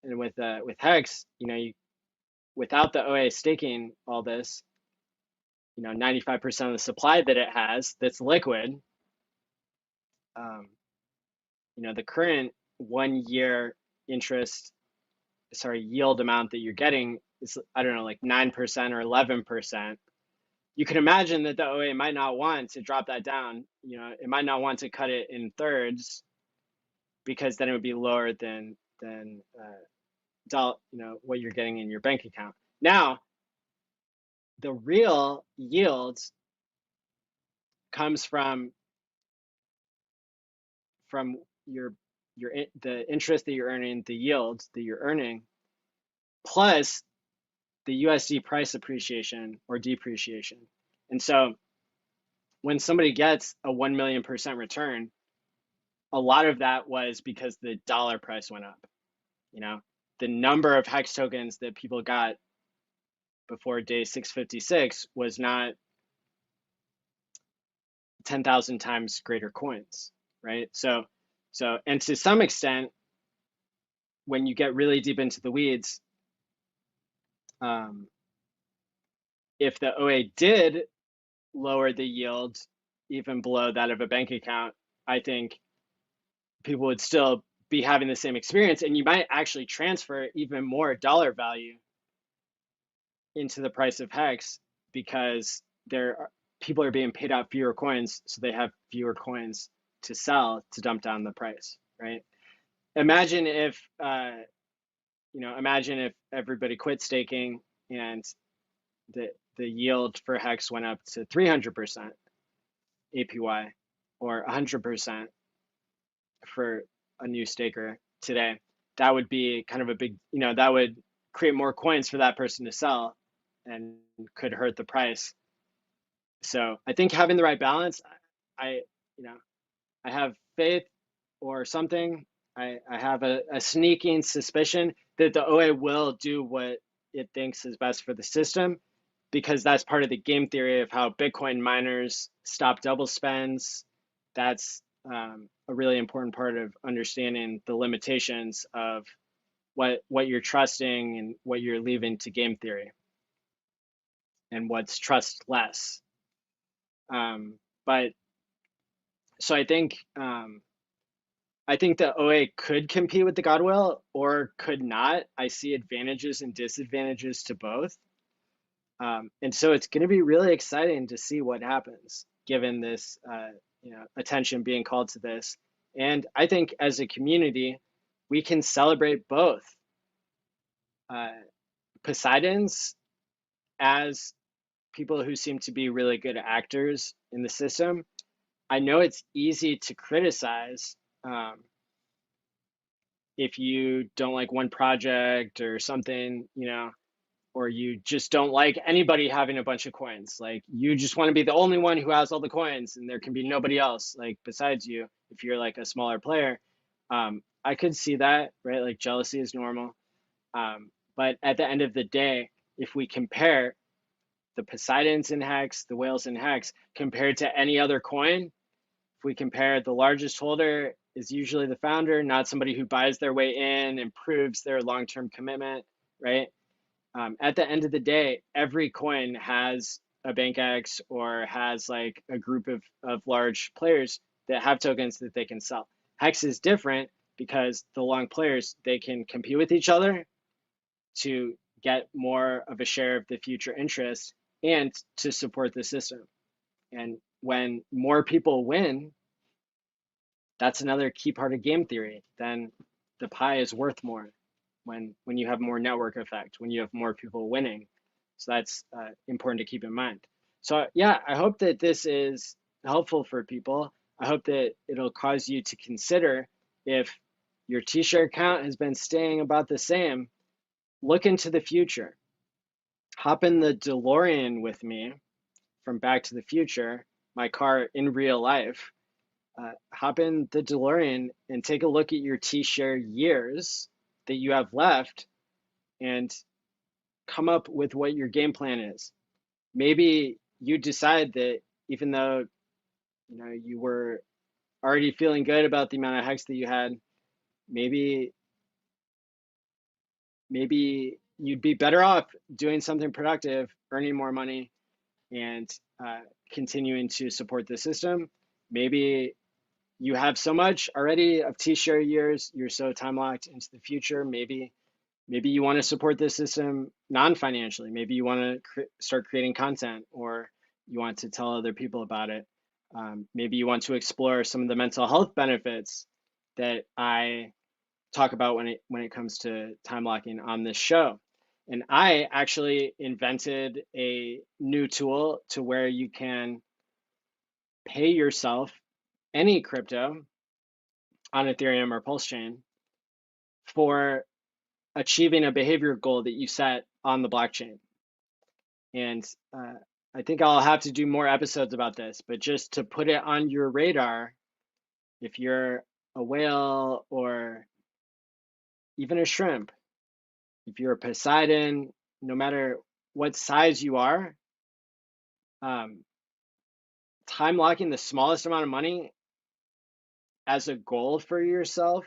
And with HEX, without the OA staking all this, 95% of the supply that it has that's liquid, the current 1 year yield amount that you're getting is, I don't know, like 9% or 11%. You can imagine that the OA might not want to drop that down. It might not want to cut it in thirds, because then it would be lower than what you're getting in your bank account. Now, the real yield comes from the interest that you're earning, the yield that you're earning, plus the USD price appreciation or depreciation. And so when somebody gets a 1,000,000% return, a lot of that was because the dollar price went up. The number of HEX tokens that people got before day 656 was not 10,000 times greater coins, right? So, and to some extent, when you get really deep into the weeds, if the OA did lower the yield even below that of a bank account, I think people would still be having the same experience, and you might actually transfer even more dollar value into the price of HEX, because people are being paid out fewer coins, so they have fewer coins to sell to dump down the price, right? Imagine if everybody quit staking and the yield for HEX went up to 300% APY or 100% for a new staker today. That would be kind of a big, that would create more coins for that person to sell and could hurt the price. So I think having the right balance, I have faith or something. I have a sneaking suspicion that the OA will do what it thinks is best for the system, because that's part of the game theory of how Bitcoin miners stop double spends. That's a really important part of understanding the limitations of what you're trusting and what you're leaving to game theory, and what's trustless. But so I think the OA could compete with the Godwill or could not. I see advantages and disadvantages to both. And so it's going to be really exciting to see what happens, given this attention being called to this. And I think as a community, we can celebrate both. Poseidons as people who seem to be really good actors in the system. I know it's easy to criticize if you don't like one project or something, or you just don't like anybody having a bunch of coins. Like, you just want to be the only one who has all the coins and there can be nobody else like besides you if you're like a smaller player. I could see that, right? Like, jealousy is normal. But at the end of the day, if we compare the Poseidons in HEX, the whales in HEX, compared to any other coin, if we compare, the largest holder is usually the founder, not somebody who buys their way in and proves their long-term commitment, right? At the end of the day, every coin has a BankX or has like a group of large players that have tokens that they can sell. HEX is different because the long players, they can compete with each other to get more of a share of the future interest and to support the system. And when more people win, that's another key part of game theory. Then the pie is worth more when you have more network effect, when you have more people winning. So that's important to keep in mind. So yeah, I hope that this is helpful for people. I hope that it'll cause you to consider if your TShare count has been staying about the same, look into the future. Hop in the DeLorean with me from Back to the Future, my car in real life. Hop in the DeLorean and take a look at your TShare years that you have left and come up with what your game plan is. Maybe you decide that even though you were already feeling good about the amount of HEX that you had, maybe you'd be better off doing something productive, earning more money, and continuing to support the system. Maybe you have so much already of TShare years, you're so time locked into the future. Maybe you want to support this system non-financially. Maybe you want to start creating content, or you want to tell other people about it. Maybe you want to explore some of the mental health benefits that I talk about when it comes to time locking on this show. And I actually invented a new tool to where you can pay yourself any crypto on Ethereum or Pulse Chain for achieving a behavior goal that you set on the blockchain. And I think I'll have to do more episodes about this, but just to put it on your radar, if you're a whale or even a shrimp, if you're a Poseidon, no matter what size you are, time locking the smallest amount of money as a goal for yourself,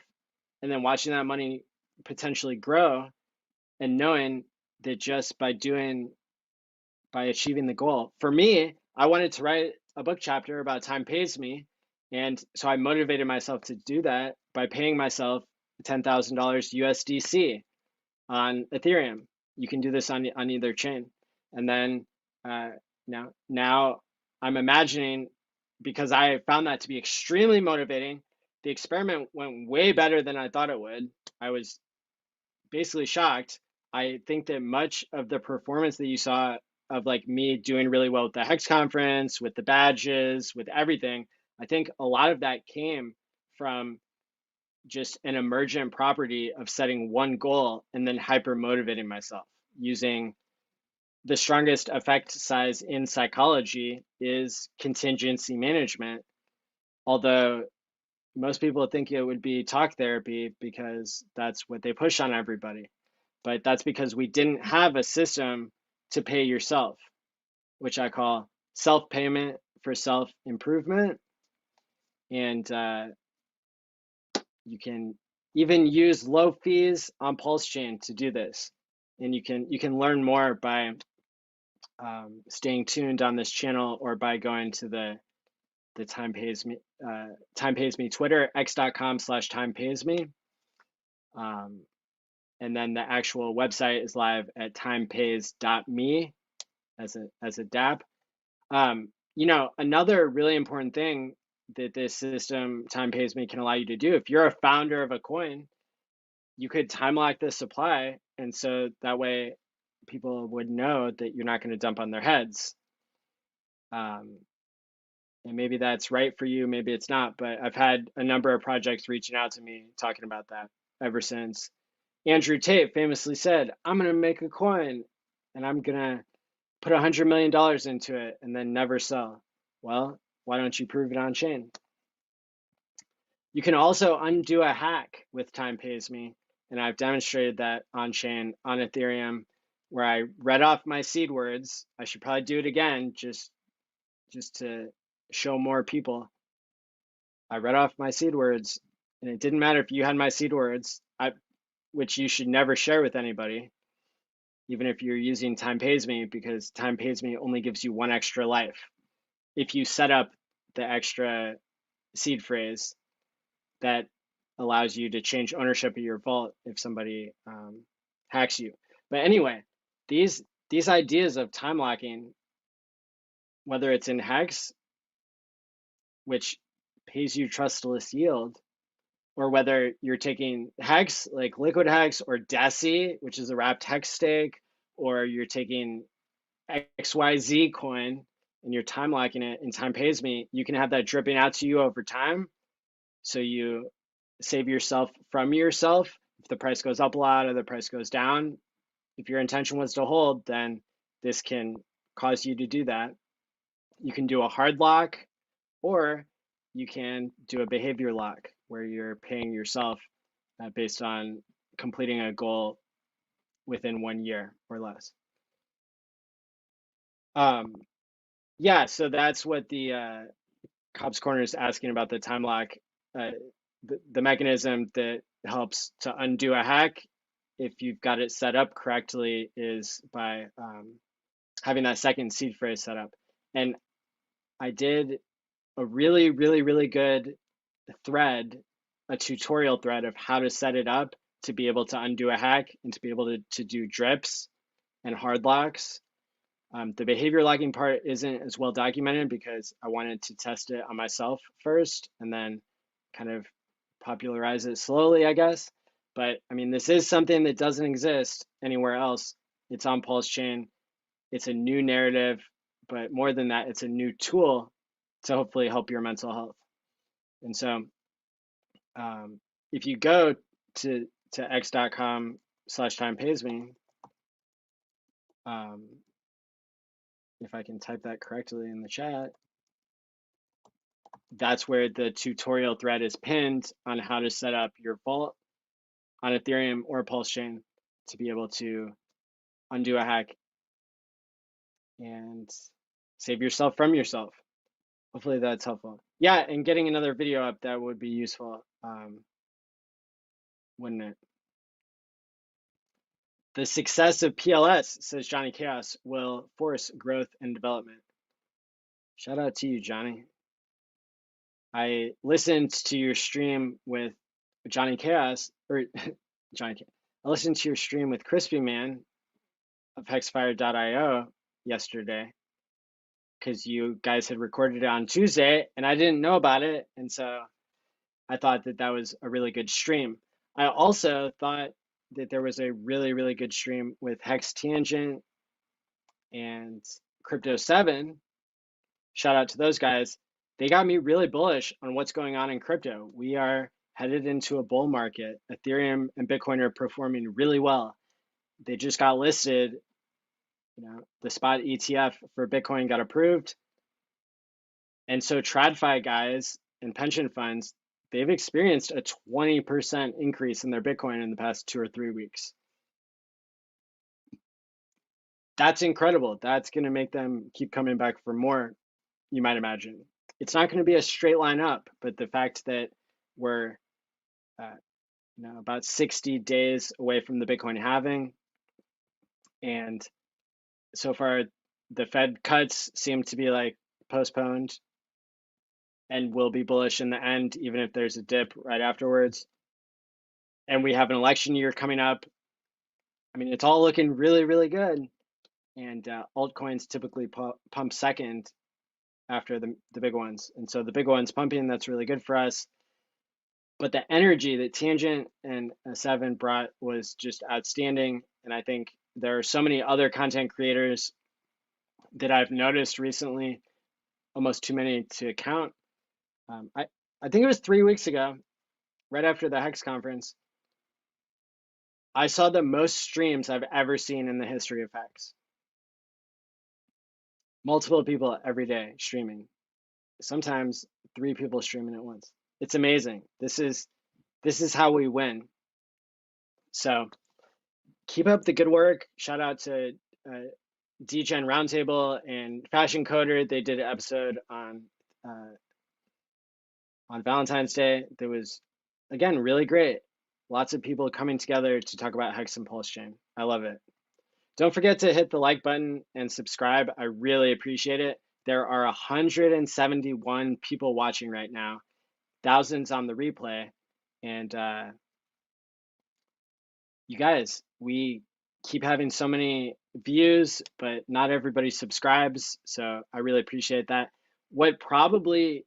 and then watching that money potentially grow, and knowing that just by achieving the goal. For me, I wanted to write a book chapter about time pays me, and so I motivated myself to do that by paying myself $10,000 USDC on Ethereum. You can do this on either chain. And then now I'm imagining, because I found that to be extremely motivating, the experiment went way better than I thought it would. I was basically shocked. I think that much of the performance that you saw of like me doing really well with the HEX conference, with the badges, with everything, I think a lot of that came from just an emergent property of setting one goal and then hyper motivating myself. Using the strongest effect size in psychology is contingency management, although most people think it would be talk therapy because that's what they push on everybody. But that's because we didn't have a system to pay yourself, which I call self-payment for self-improvement. And you can even use low fees on Pulse Chain to do this. And you can learn more by staying tuned on this channel, or by going to the Time Pays Me Twitter, x.com/timepaysme. And then the actual website is live at timepays.me as a dApp. Another really important thing that this system, Time Pays Me, can allow you to do, if you're a founder of a coin, you could time lock the supply, and so that way people would know that you're not going to dump on their heads. And maybe that's right for you, maybe it's not, but I've had a number of projects reaching out to me talking about that ever since Andrew Tate famously said, I'm going to make a coin and I'm going to put $100 million into it and then never sell. Well, why don't you prove it on chain? You can also undo a hack with Time Pays Me, and I've demonstrated that on chain on Ethereum, where I read off my seed words. I should probably do it again just to show more people. I read off my seed words, and it didn't matter if you had my seed words, which you should never share with anybody, even if you're using Time Pays Me, because Time Pays Me only gives you one extra life if you set up the extra seed phrase that allows you to change ownership of your vault if somebody hacks you. But anyway, these ideas of time locking, whether it's in HEX, which pays you trustless yield, or whether you're taking HEX like Liquid HEX or DESI, which is a wrapped HEX stake, or you're taking XYZ coin and you're time locking it and Time Pays Me, you can have that dripping out to you over time. So you save yourself from yourself. If the price goes up a lot or the price goes down, if your intention was to hold, then this can cause you to do that. You can do a hard lock, or you can do a behavior lock where you're paying yourself based on completing a goal within 1 year or less. Yeah, so that's what the Cops Corner is asking about, the time lock. Uh, the mechanism that helps to undo a hack, if you've got it set up correctly, is by having that second seed phrase set up. And I did a really, really, really good thread, a tutorial thread of how to set it up to be able to undo a hack and to be able to do drips and hard locks. The behavior logging part isn't as well documented because I wanted to test it on myself first and then kind of popularize it slowly, I guess. But I mean, this is something that doesn't exist anywhere else. It's on Pulse Chain. It's a new narrative, but more than that, it's a new tool to hopefully help your mental health. And so if you go to x.com/timepaysme, if I can type that correctly in the chat, that's where the tutorial thread is pinned on how to set up your vault on Ethereum or Pulse Chain to be able to undo a hack and save yourself from yourself. Hopefully that's helpful. Yeah, and getting another video up, that would be useful, wouldn't it? The success of PLS, says Johnny Chaos, will force growth and development. Shout out to you, Johnny. I listened to your stream with Johnny Chaos, or Johnny Chaos. I listened to your stream with Crispy Man of hexfire.io yesterday because you guys had recorded it on Tuesday and I didn't know about it. And so I thought that that was a really good stream. I also thought that there was a really, really good stream with Hex Tangent and Crypto 7. Shout out to those guys. They got me really bullish on what's going on in crypto. We are headed into a bull market. Ethereum and Bitcoin are performing really well. They just got listed. The spot ETF for Bitcoin got approved. And so TradFi guys and pension funds, they've experienced a 20% increase in their Bitcoin in the past 2 or 3 weeks. That's incredible. That's going to make them keep coming back for more, you might imagine. It's not going to be a straight line up, but the fact that we're about 60 days away from the Bitcoin halving, and so far the Fed cuts seem to be like postponed and will be bullish in the end, even if there's a dip right afterwards. And we have an election year coming up. I mean, it's all looking really, really good. And altcoins typically pump second after the big ones. And so the big ones pumping, that's really good for us. But the energy that Tangent and Seven brought was just outstanding. And I think there are so many other content creators that I've noticed recently, almost too many to count. I think it was 3 weeks ago, right after the HEX conference, I saw the most streams I've ever seen in the history of HEX. Multiple people every day streaming. Sometimes 3 people streaming at once. It's amazing. This is how we win. So keep up the good work. Shout out to DGen Roundtable and Fashion Coder. They did an episode on Valentine's Day that was, again, really great. Lots of people coming together to talk about Hex and Pulse Chain. I love it. Don't forget to hit the like button and subscribe. I really appreciate it. There are 171 people watching right now, thousands on the replay. And you guys, we keep having so many views, but not everybody subscribes. So I really appreciate that. What probably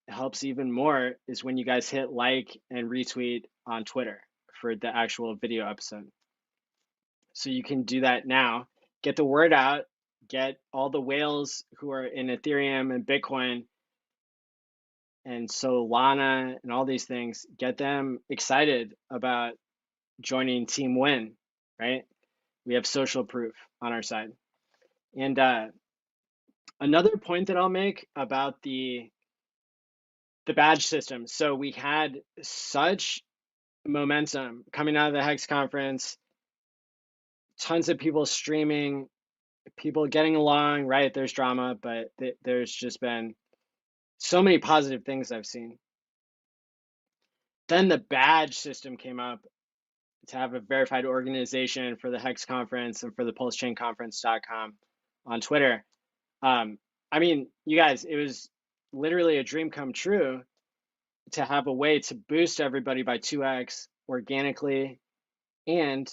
helps even more is when you guys hit like and retweet on Twitter for the actual video episode. So you can do that now. Get the word out. Get all the whales who are in Ethereum and Bitcoin and Solana and all these things, get them excited about joining Team Win, right? We have social proof on our side. And another point that I'll make about the badge system. So we had such momentum coming out of the HEX conference, tons of people streaming, people getting along, right? There's drama, but there's just been so many positive things I've seen. Then the badge system came up to have a verified organization for the HEX conference and for the pulsechainconference.com on Twitter. I mean, you guys, it was literally a dream come true to have a way to boost everybody by 2x organically, and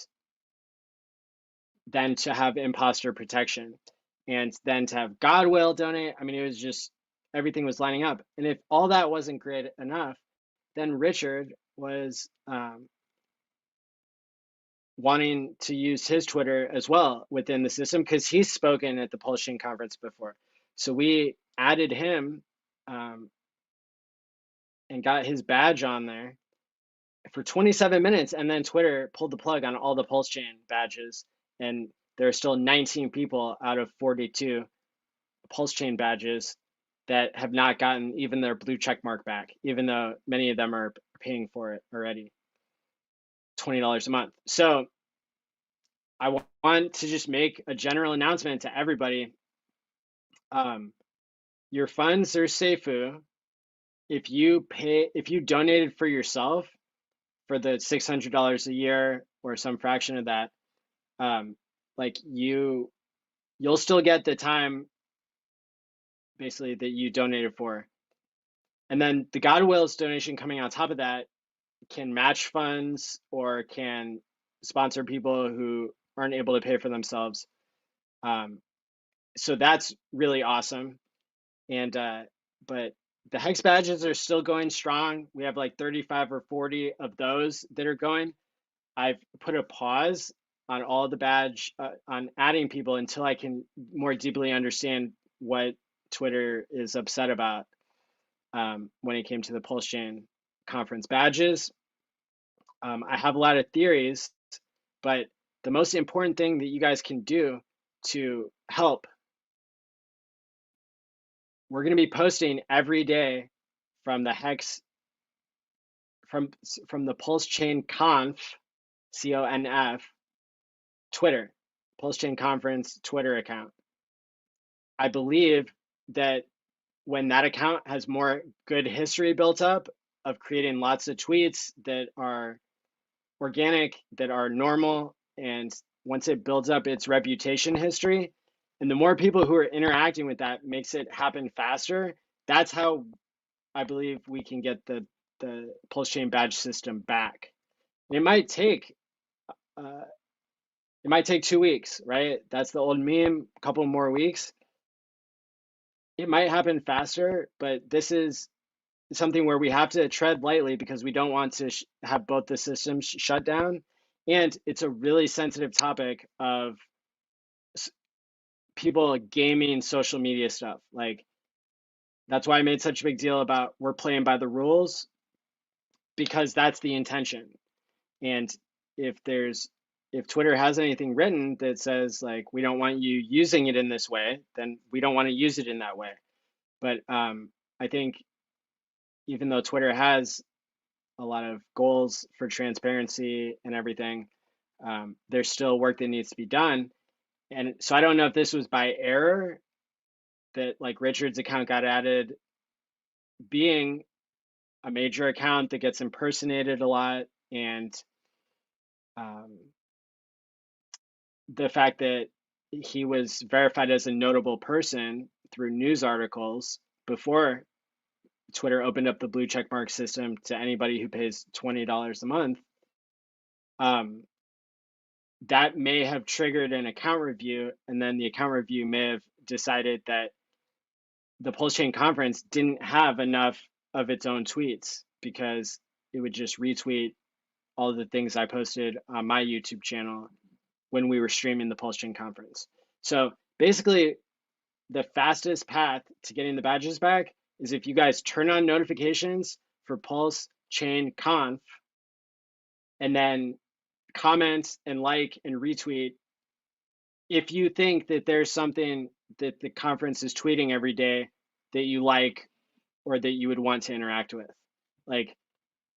then to have imposter protection, and then to have Godwill donate. I mean, it was just, everything was lining up. And if all that wasn't great enough, then Richard was wanting to use his Twitter as well within the system, because he's spoken at the Pulse Chain conference before. So we added him and got his badge on there for 27 minutes, and then Twitter pulled the plug on all the Pulse Chain badges, and there are still 19 people out of 42 Pulse Chain badges that have not gotten even their blue check mark back, even though many of them are paying for it already, $20 a month. So I want to just make a general announcement to everybody. Your funds are Seifu. If you donated for yourself for the $600 a year or some fraction of that, like you'll still get the time basically that you donated for. And then the Godwill's donation coming on top of that can match funds or can sponsor people who aren't able to pay for themselves. So that's really awesome. And but the HEX badges are still going strong. We have like 35 or 40 of those that are going. I've put a pause on all the badge on adding people until I can more deeply understand what Twitter is upset about when it came to the Pulse Chain conference badges. I have a lot of theories, but the most important thing that you guys can do to help, we're going to be posting every day from the HEX, from the Pulse Chain Conf, CONF, Twitter, Pulse Chain Conference Twitter account. I believe that when that account has more good history built up of creating lots of tweets that are organic, that are normal, and once it builds up its reputation history, and the more people who are interacting with that makes it happen faster, that's how I believe we can get the Pulse Chain badge system back. It might take 2 weeks, right? That's the old meme, a couple more weeks. It might happen faster, but this is something where we have to tread lightly because we don't want to have both the systems shut down. And it's a really sensitive topic of people gaming social media stuff. Like, that's why I made such a big deal about we're playing by the rules, because that's the intention. And if Twitter has anything written that says like, we don't want you using it in this way, then we don't want to use it in that way. But I think even though Twitter has a lot of goals for transparency and everything, there's still work that needs to be done. And so I don't know if this was by error that like Richard's account got added, being a major account that gets impersonated a lot, and the fact that he was verified as a notable person through news articles before Twitter opened up the blue checkmark system to anybody who pays $20 a month. That may have triggered an account review, and then the account review may have decided that the Pulse Chain conference didn't have enough of its own tweets, because it would just retweet all of the things I posted on my YouTube channel when we were streaming the Pulse Chain conference. So basically, the fastest path to getting the badges back is if you guys turn on notifications for Pulse Chain Conf and then comment and like and retweet if you think that there's something that the conference is tweeting every day that you like or that you would want to interact with. Like,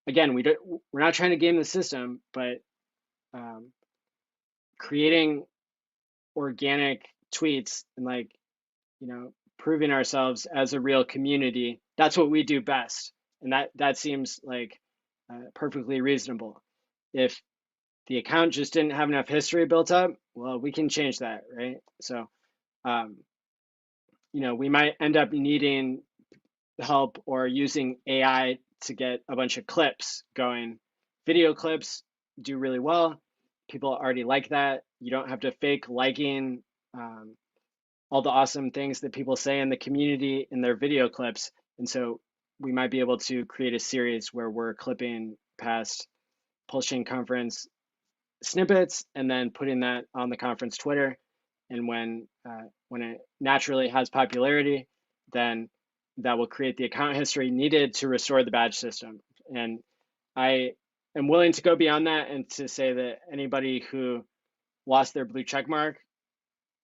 again, we're not trying to game the system, but creating organic tweets and like, proving ourselves as a real community, that's what we do best. And that seems like perfectly reasonable. If the account just didn't have enough history built up, well, we can change that, right? So, we might end up needing help or using AI to get a bunch of clips going. Video clips do really well. People already like that. You don't have to fake liking all the awesome things that people say in the community in their video clips. And so we might be able to create a series where we're clipping past Pulse Chain Conference snippets and then putting that on the conference Twitter. And when it naturally has popularity, then that will create the account history needed to restore the badge system. And I am willing to go beyond that and to say that anybody who lost their blue check mark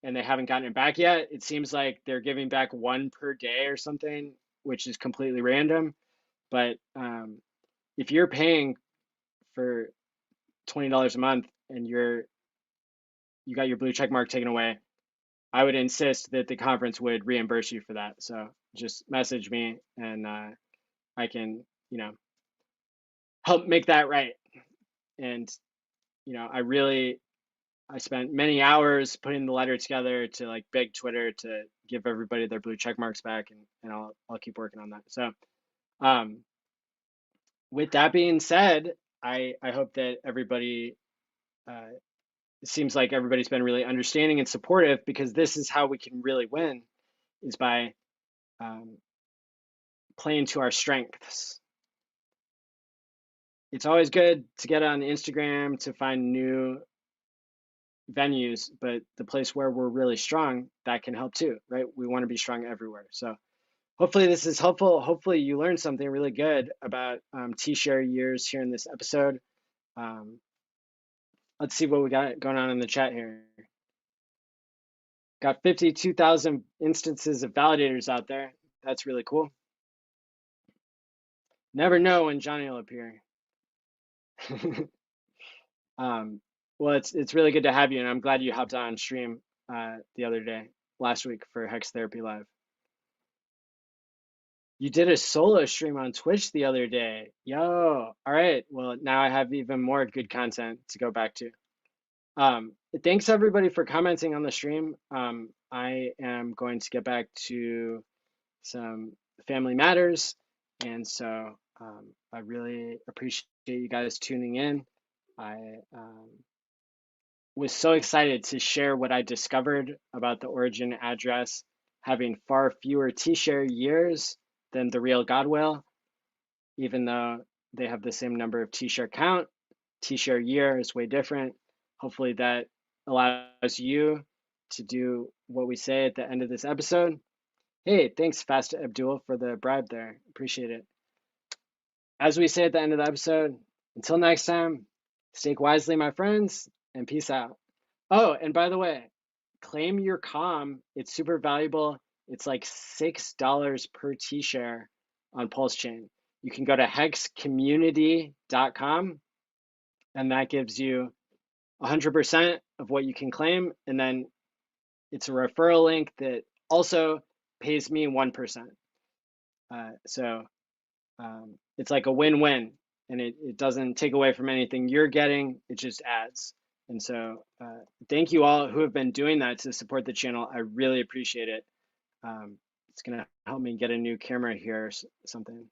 and they haven't gotten it back yet, it seems like they're giving back one per day or something, which is completely random. But if you're paying for $20 a month and you got your blue check mark taken away, I would insist that the conference would reimburse you for that. So just message me and I can, help make that right. And, I spent many hours putting the letter together to like beg Twitter to give everybody their blue check marks back, and I'll keep working on that. So with that being said, I hope that everybody it seems like everybody's been really understanding and supportive, because this is how we can really win, is by playing to our strengths. It's always good to get on Instagram to find new venues, but the place where we're really strong, that can help too, right? We want to be strong everywhere. So hopefully this is helpful. Hopefully you learned something really good about TShare years here in this episode. Let's see what we got going on in the chat here. Got 52,000 instances of validators out there. That's really cool. Never know when Johnny will appear. Well, it's really good to have you, and I'm glad you hopped on stream the other day, last week, for Hex Therapy Live. You did a solo stream on Twitch the other day. Yo, all right. Well, now I have even more good content to go back to. Thanks everybody for commenting on the stream. I am going to get back to some family matters, and so I really appreciate you guys tuning in. I was so excited to share what I discovered about the origin address having far fewer TShare years than the real God whale, even though they have the same number of TShare count. TShare year is way different. Hopefully that allows you to do what we say at the end of this episode. Hey, thanks Fast Abdul for the bribe there. Appreciate it. As we say at the end of the episode, until next time, stake wisely, my friends, and peace out. Oh, and by the way, claim your comm. It's super valuable. It's like $6 per TShare on Pulse Chain. You can go to hexcommunity.com, and that gives you 100% of what you can claim. And then it's a referral link that also pays me 1%. So it's like a win-win, and it doesn't take away from anything you're getting. It just adds. And so thank you all who have been doing that to support the channel. I really appreciate it. It's going to help me get a new camera here or something.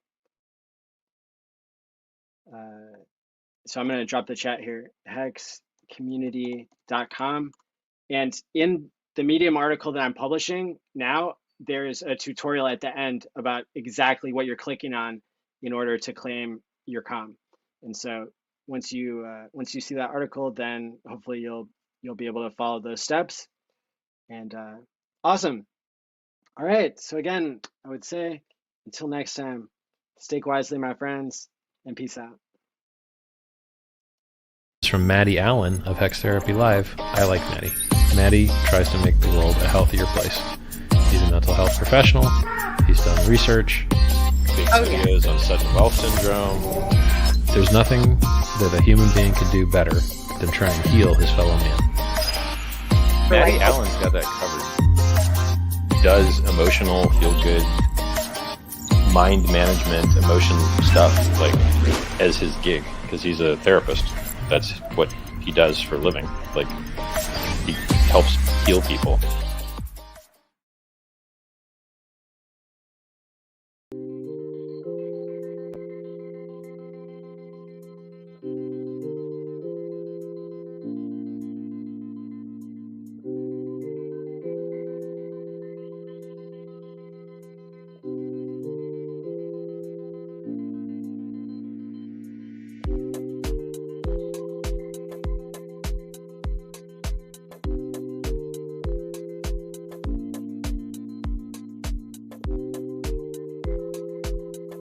So I'm going to drop the chat here, hexcommunity.com. And in the Medium article that I'm publishing now, there's a tutorial at the end about exactly what you're clicking on in order to claim your comm. And so once you see that article, then hopefully you'll be able to follow those steps. And awesome. All right. So again, I would say Until next time, stake wisely, my friends, and peace out. From Maddie ALLin of HEX Therapy Live. I like Maddie. Maddie tries to make the world a healthier place. He's a mental health professional. He's done research. Big videos on sudden wealth syndrome. There's nothing that a human being could do better than try and heal his fellow man. Maddie ALLin's got that covered. He does emotional, feel-good, mind management, emotion stuff, like, as his gig, because he's a therapist. That's what he does for a living. Like, he helps heal people.